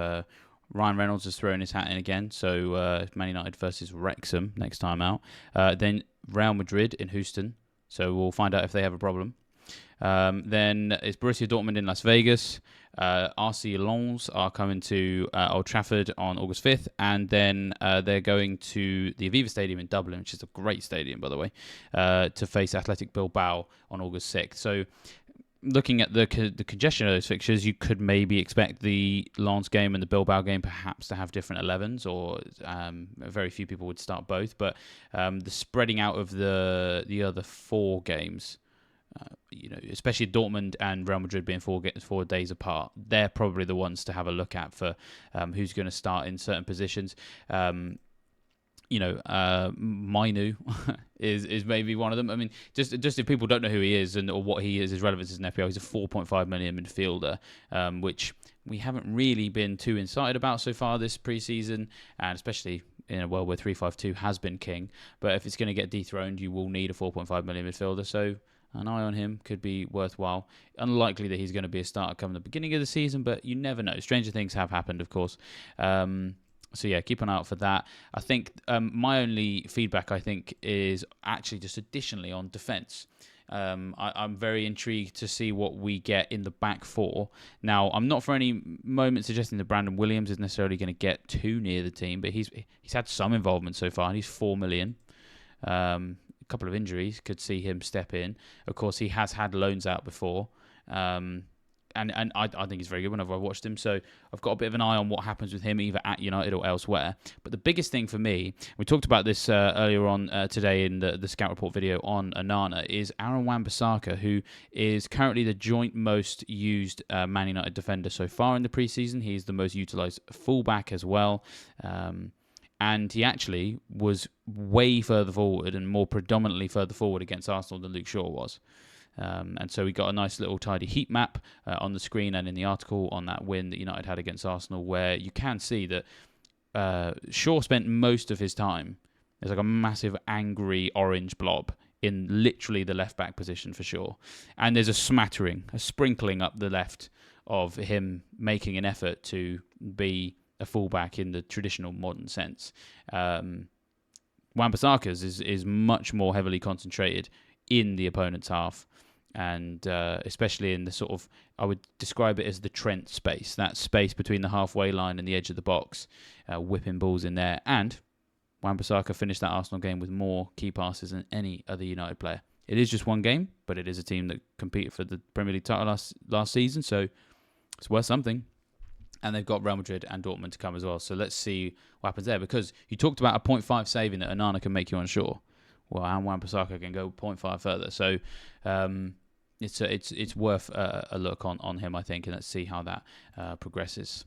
Ryan Reynolds has thrown his hat in again, so Man United versus Wrexham next time out. Then Real Madrid in Houston, so we'll find out if they have a problem. Then it's Borussia Dortmund in Las Vegas. RC Lens are coming to Old Trafford on August 5th, and then they're going to the Aviva Stadium in Dublin, which is a great stadium, by the way, to face Athletic Bilbao on August 6th. So looking at the congestion of those fixtures, you could maybe expect the Lens game and the Bilbao game perhaps to have different 11s, or very few people would start both. But the spreading out of the other 4 games, especially Dortmund and Real Madrid being 4 days apart, they're probably the ones to have a look at for who's going to start in certain positions. Mainu is maybe one of them. I mean, just if people don't know who he is or what he is, his relevance is in FPL, he's a 4.5 million midfielder, which we haven't really been too excited about so far this preseason, and especially in a world where 3-5-2 has been king. But if it's going to get dethroned, you will need a 4.5 million midfielder. So an eye on him could be worthwhile. Unlikely that he's going to be a starter come the beginning of the season, but you never know. Stranger things have happened, of course. So yeah, keep an eye out for that. I think my only feedback, is actually just additionally on defence. I'm very intrigued to see what we get in the back four. Now, I'm not for any moment suggesting that Brandon Williams is necessarily going to get too near the team, but he's had some involvement so far, and he's 4 million. A couple of injuries could see him step in. Of course, he has had loans out before. And I think he's very good whenever I watched him. So I've got a bit of an eye on what happens with him, either at United or elsewhere. But the biggest thing for me, we talked about this earlier on today in the Scout Report video on Onana, is Aaron Wan-Bissaka, who is currently the joint most used Man United defender so far in the preseason. He's the most utilised fullback as well. And he actually was way further forward and more predominantly further forward against Arsenal than Luke Shaw was. And so we got a nice little tidy heat map on the screen and in the article on that win that United had against Arsenal, where you can see that Shaw spent most of his time. There's like a massive angry orange blob in literally the left back position for Shaw. And there's a sprinkling up the left of him making an effort to be a fullback in the traditional modern sense. Wan-Bissaka's is much more heavily concentrated in the opponent's half. And especially in the sort of, I would describe it as the Trent space, that space between the halfway line and the edge of the box, whipping balls in there. And Wan-Bissaka finished that Arsenal game with more key passes than any other United player. It is just one game, but it is a team that competed for the Premier League title last season, so it's worth something. And they've got Real Madrid and Dortmund to come as well. So let's see what happens there, because you talked about a 0.5 saving that Onana can make you unsure. Well, and Wan-Bissaka can go 0.5 further. So it's worth a look on him, I think, and let's see how that progresses.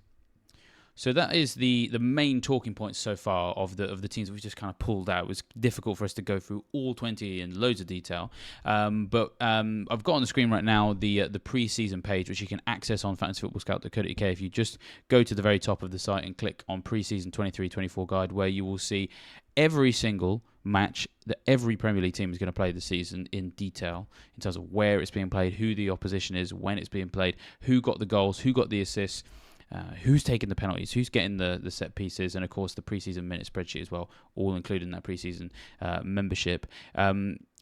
So that is the main talking points so far of the teams that we just kind of pulled out. It was difficult for us to go through all 20 in loads of detail. But I've got on the screen right now the pre-season page, which you can access on fantasyfootballscout.co.uk. If you just go to the very top of the site and click on pre-season 23-24 guide, where you will see every single match that every Premier League team is going to play this season in detail, in terms of where it's being played, who the opposition is, when it's being played, who got the goals, who got the assists, who's taking the penalties, who's getting the set pieces, and of course the preseason minute spreadsheet as well, all included in that preseason membership.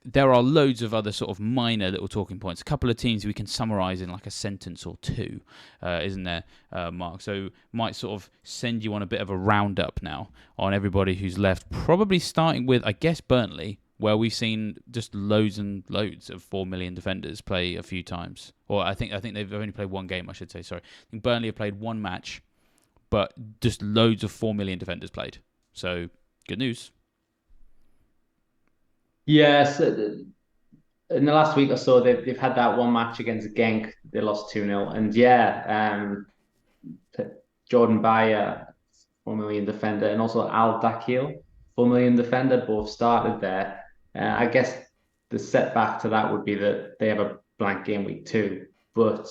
There are loads of other sort of minor little talking points. A couple of teams we can summarise in like a sentence or two, isn't there, Mark? So might sort of send you on a bit of a roundup now on everybody who's left. Probably starting with, I guess, Burnley, where we've seen just loads and loads of 4 million defenders play a few times. Or I think they've only played one game, I should say. Sorry. I think Burnley have played one match, but just loads of 4 million defenders played. So good news. Yes, in the last week or so, they've had that one match against Genk. They lost 2-0. And yeah, Jordan Bayer, 4 million defender, and also Al Dakhil, 4 million defender, both started there. I guess the setback to that would be that they have a blank game week 2. But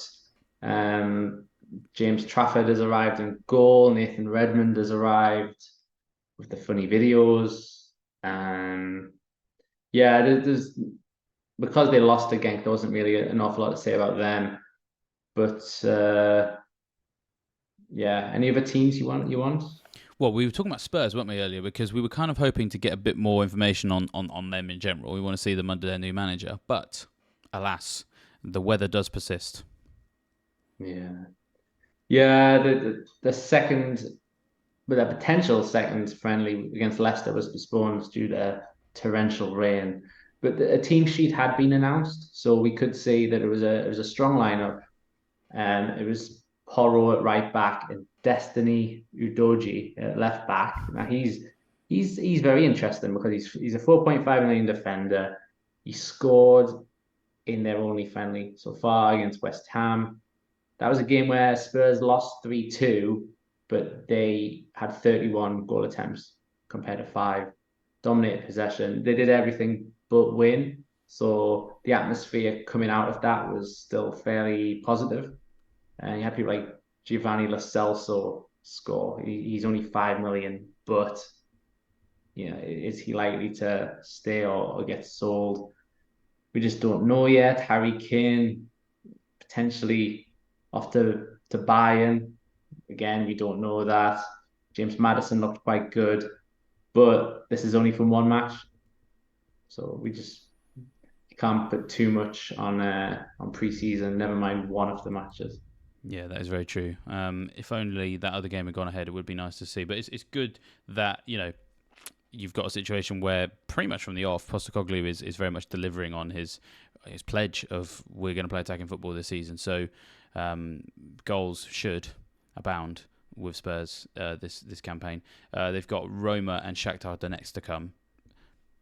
James Trafford has arrived in goal. Nathan Redmond has arrived with the funny videos. Yeah, there's because they lost to Genk, there wasn't really an awful lot to say about them. But yeah, any other teams you want? Well, we were talking about Spurs, weren't we, earlier? Because we were kind of hoping to get a bit more information on them in general. We want to see them under their new manager. But, alas, the weather does persist. Yeah. Yeah, the second, but a potential second friendly against Leicester was postponed due to torrential rain. But a team sheet had been announced, so we could see that it was a strong lineup. It was Porro at right back and Destiny Udoji at left back. Now he's very interesting because he's a 4.5 million defender. He scored in their only friendly so far against West Ham. That was a game where Spurs lost 3-2, but they had 31 goal attempts compared to 5. Dominated possession. They did everything but win. So the atmosphere coming out of that was still fairly positive. And you had people like Giovanni Lo Celso score. He's only 5 million, but is he likely to stay or get sold? We just don't know yet. Harry Kane potentially off to Bayern. Again, we don't know that. James Maddison looked quite good, but this is only from one match, so we just can't put too much on pre-season. Never mind one of the matches. Yeah, that is very true. If only that other game had gone ahead, it would be nice to see. But it's good that you've got a situation where pretty much from the off, Postecoglou is very much delivering on his pledge of we're going to play attacking football this season. So goals should abound with Spurs this campaign. They've got Roma and Shakhtar Donetsk to come.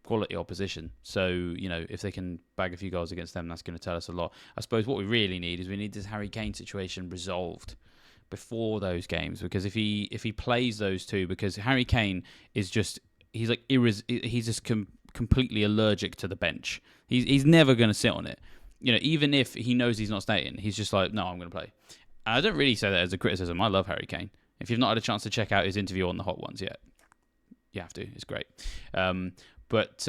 Quality opposition. So, if they can bag a few goals against them, that's going to tell us a lot. I suppose what we really need is we need this Harry Kane situation resolved before those games, because if he plays those two, because Harry Kane is just completely allergic to the bench. He's never going to sit on it. Even if he knows he's not staying, he's just like, no, I'm going to play. And I don't really say that as a criticism. I love Harry Kane. If you've not had a chance to check out his interview on the Hot Ones yet, you have to. It's great. But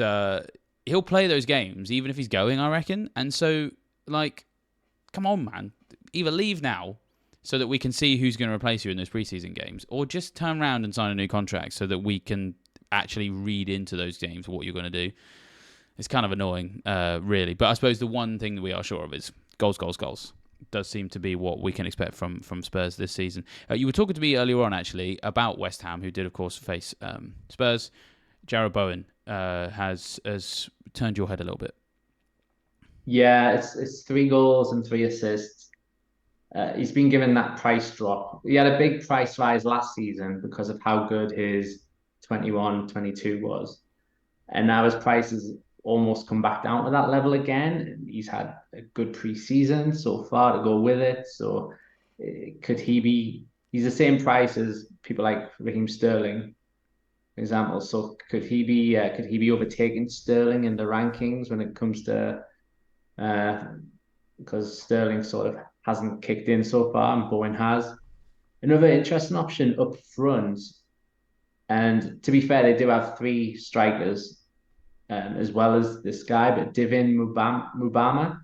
he'll play those games even if he's going, I reckon. And so, come on, man. Either leave now so that we can see who's going to replace you in those preseason games, or just turn around and sign a new contract so that we can actually read into those games what you're going to do. It's kind of annoying, really. But I suppose the one thing that we are sure of is goals, goals, goals. Does seem to be what we can expect from Spurs this season. You were talking to me earlier on, actually, about West Ham, who did, of course, face Spurs. Jarrod Bowen has turned your head a little bit. Yeah, it's 3 goals and 3 assists. He's been given that price drop. He had a big price rise last season because of how good his 21-22 was. And now his price has almost come back down to that level again. He's had a good pre-season so far to go with it. So could he be... He's the same price as people like Raheem Sterling, for example. So could he be overtaking Sterling in the rankings when it comes to... because Sterling sort of hasn't kicked in so far and Bowen has. Another interesting option up front, and to be fair, they do have 3 strikers as well as this guy, but Divin Mubama,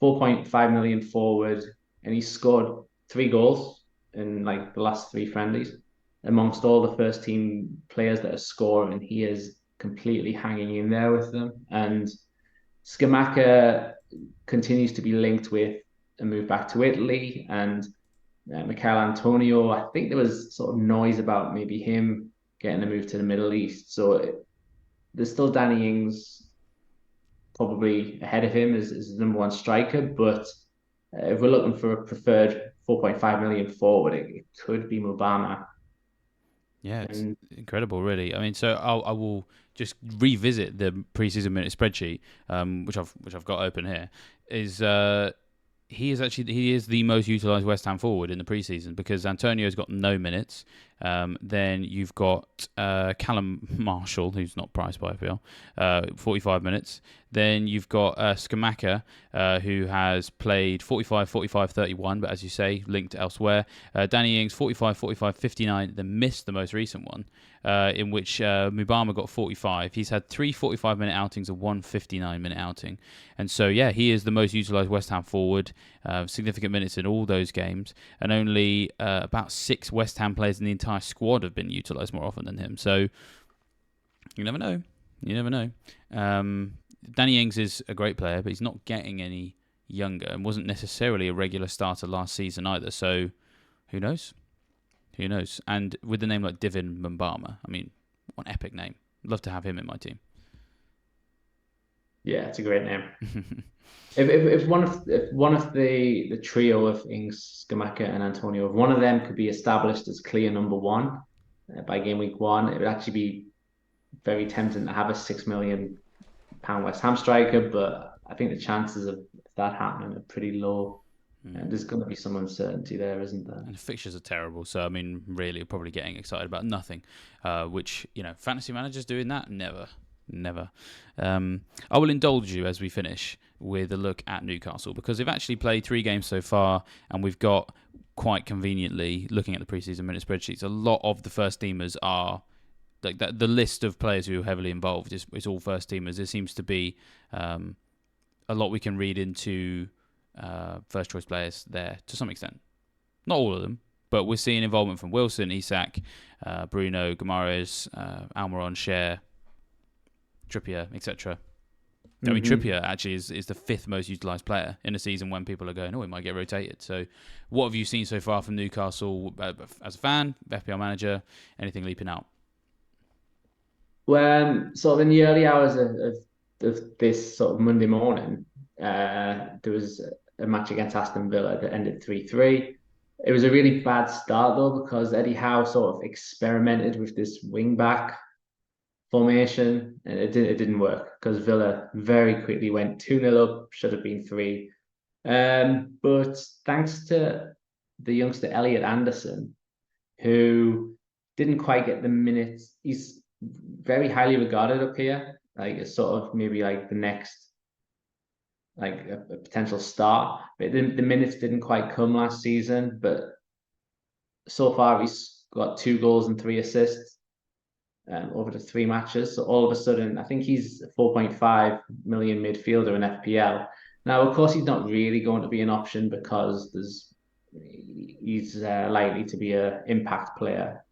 4.5 million forward, and he scored 3 goals in the last 3 friendlies. Amongst all the first team players that are scoring, he is completely hanging in there with them. And Scamacca continues to be linked with a move back to Italy, and Michael Antonio, I think there was sort of noise about maybe him getting a move to the Middle East. So there's still Danny Ings probably ahead of him as the number 1 striker, but if we're looking for a preferred 4.5 million forward, it could be Mubama. Yeah, it's incredible, really. I mean, so I will just revisit the preseason minute spreadsheet, which I've got open here. He is the most utilised West Ham forward in the preseason, because Antonio's got no minutes. Then you've got Callum Marshall, who's not priced by FPL, 45 minutes. Then you've got Scamacca, who has played 45, 45, 31, but as you say, linked elsewhere. Danny Ings, 45, 45, 59, then missed the most recent one, in which Mubama got 45. He's had 3 45-minute outings and 1 59-minute outing. And so, yeah, he is the most utilised West Ham forward, significant minutes in all those games, and only about 6 West Ham players in the entire squad have been utilised more often than him. So, you never know. You never know. Danny Ings is a great player, but he's not getting any younger and wasn't necessarily a regular starter last season either. So, who knows? Who knows? And with a name like Divin Mbama, I mean, what an epic name. I'd love to have him in my team. Yeah, it's a great name. if one of the trio of Ings, Scamacca, and Antonio, if one of them could be established as clear number 1 by game week 1, it would actually be very tempting to have a £6 million West Ham striker. But I think the chances of that happening are pretty low. Mm. And there's going to be some uncertainty there, isn't there? And the fixtures are terrible, so I mean, really, you're probably getting excited about nothing. Which fantasy managers doing that, never, never. I will indulge you as we finish with a look at Newcastle because they've actually played 3 games so far, and we've got quite conveniently looking at the preseason minute spreadsheets. A lot of the first teamers are like that. The list of players who are heavily involved is all first teamers. There seems to be a lot we can read into first choice players there to some extent. Not all of them, but we're seeing involvement from Wilson, Isak, Bruno, Guimaraes, Almiron, Cher, Trippier, etc. I mean, Trippier actually is the 5th most utilised player in a season when people are going, oh, he might get rotated. So what have you seen so far from Newcastle as a fan, FPL manager, anything leaping out? When sort of in the early hours of this sort of Monday morning, there was a match against Aston Villa that ended 3-3. It was a really bad start though because Eddie Howe sort of experimented with this wing back formation and it didn't work because Villa very quickly went 2-0 up, should have been 3. But thanks to the youngster Elliot Anderson, who didn't quite get the minutes, he's very highly regarded up here, like it's sort of maybe like the next like a potential star. But the minutes didn't quite come last season, but so far he's got 2 goals and 3 assists over the 3 matches. So all of a sudden, I think he's a 4.5 million midfielder in FPL. Now, of course, he's not really going to be an option because he's likely to be an impact player,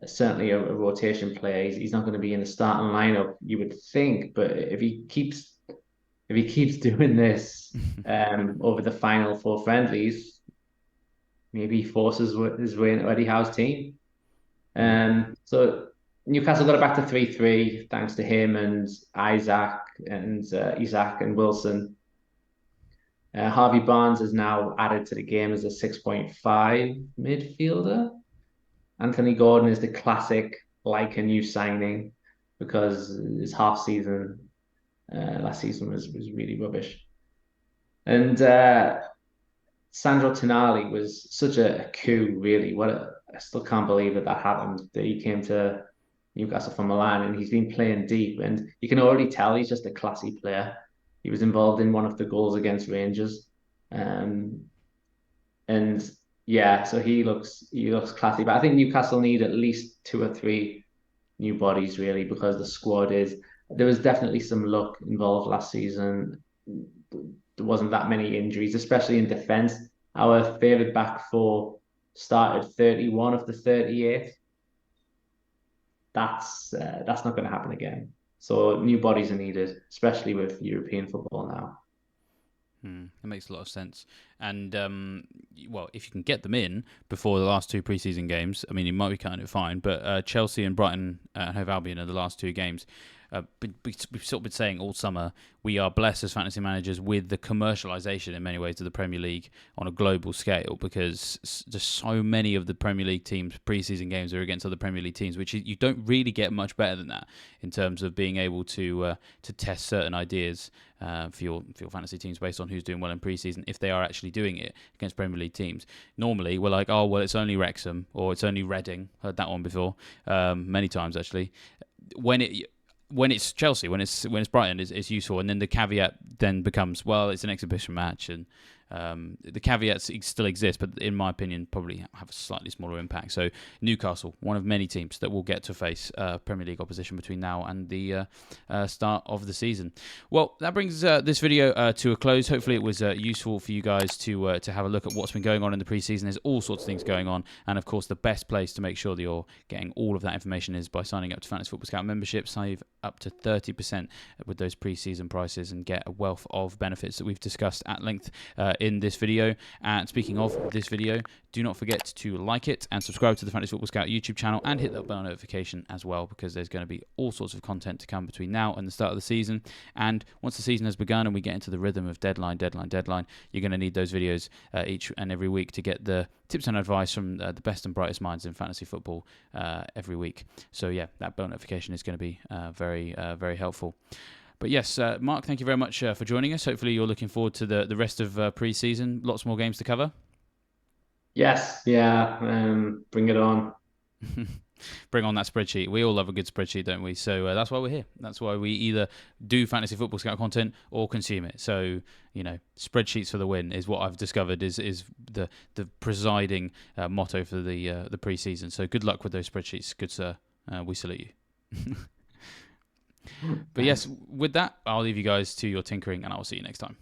certainly a rotation player. He's not going to be in the starting lineup, you would think. But if he keeps doing this over the final 4 friendlies, maybe he forces his way into Eddie Howe's team. So Newcastle got it back to 3-3 thanks to him and Isaac and Wilson. Harvey Barnes is now added to the game as a 6.5 midfielder. Anthony Gordon is the classic, like a new signing, because his half season last season was really rubbish. And Sandro Tonali was such a coup, really. I still can't believe that happened, that he came to Newcastle from Milan and he's been playing deep. And you can already tell he's just a classy player. He was involved in one of the goals against Rangers. And yeah, so he looks classy. But I think Newcastle need at least 2 or 3 new bodies, really, because the squad there was definitely some luck involved last season. There wasn't that many injuries, especially in defence. Our favourite back 4 started 31 of the 38. That's not going to happen again. So new bodies are needed, especially with European football now. That makes a lot of sense. And, well, if you can get them in before the last 2 preseason games, I mean, you might be cutting it fine. But Chelsea and Brighton and Hove Albion are the last 2 games. We've sort of been saying all summer we are blessed as fantasy managers with the commercialisation in many ways of the Premier League on a global scale because just so many of the Premier League teams' preseason games are against other Premier League teams, which you don't really get much better than that in terms of being able to test certain ideas for your fantasy teams based on who's doing well in preseason if they are actually doing it against Premier League teams. Normally we're like, oh well, it's only Wrexham or it's only Reading. Heard that one before, many times actually. When it's Chelsea, when it's Brighton, it's useful, and then the caveat then becomes, well, it's an exhibition match, and the caveats still exist, but in my opinion, probably have a slightly smaller impact. So Newcastle, one of many teams that will get to face Premier League opposition between now and the start of the season. Well, that brings this video to a close. Hopefully it was useful for you guys to have a look at what's been going on in the preseason. There's all sorts of things going on, and of course the best place to make sure that you're getting all of that information is by signing up to Fantasy Football Scout membership. Save up to 30% with those preseason prices and get a wealth of benefits that we've discussed at length in this video. And speaking of this video, do not forget to like it and subscribe to the Fantasy Football Scout YouTube channel and hit that bell notification as well, because there's going to be all sorts of content to come between now and the start of the season. And once the season has begun and we get into the rhythm of deadline, you're going to need those videos each and every week to get the tips and advice from the best and brightest minds in fantasy football every week. So yeah, that bell notification is going to be very helpful. But yes, Mark, thank you very much for joining us. Hopefully you're looking forward to the rest of pre-season. Lots more games to cover. Yes, yeah, bring it on. Bring on that spreadsheet. We all love a good spreadsheet, don't we? So that's why we're here. That's why we either do fantasy football scout content or consume it. So spreadsheets for the win is what I've discovered is the presiding motto for the pre-season. So good luck with those spreadsheets, good sir. We salute you. But yes, with that, I'll leave you guys to your tinkering, and I will see you next time.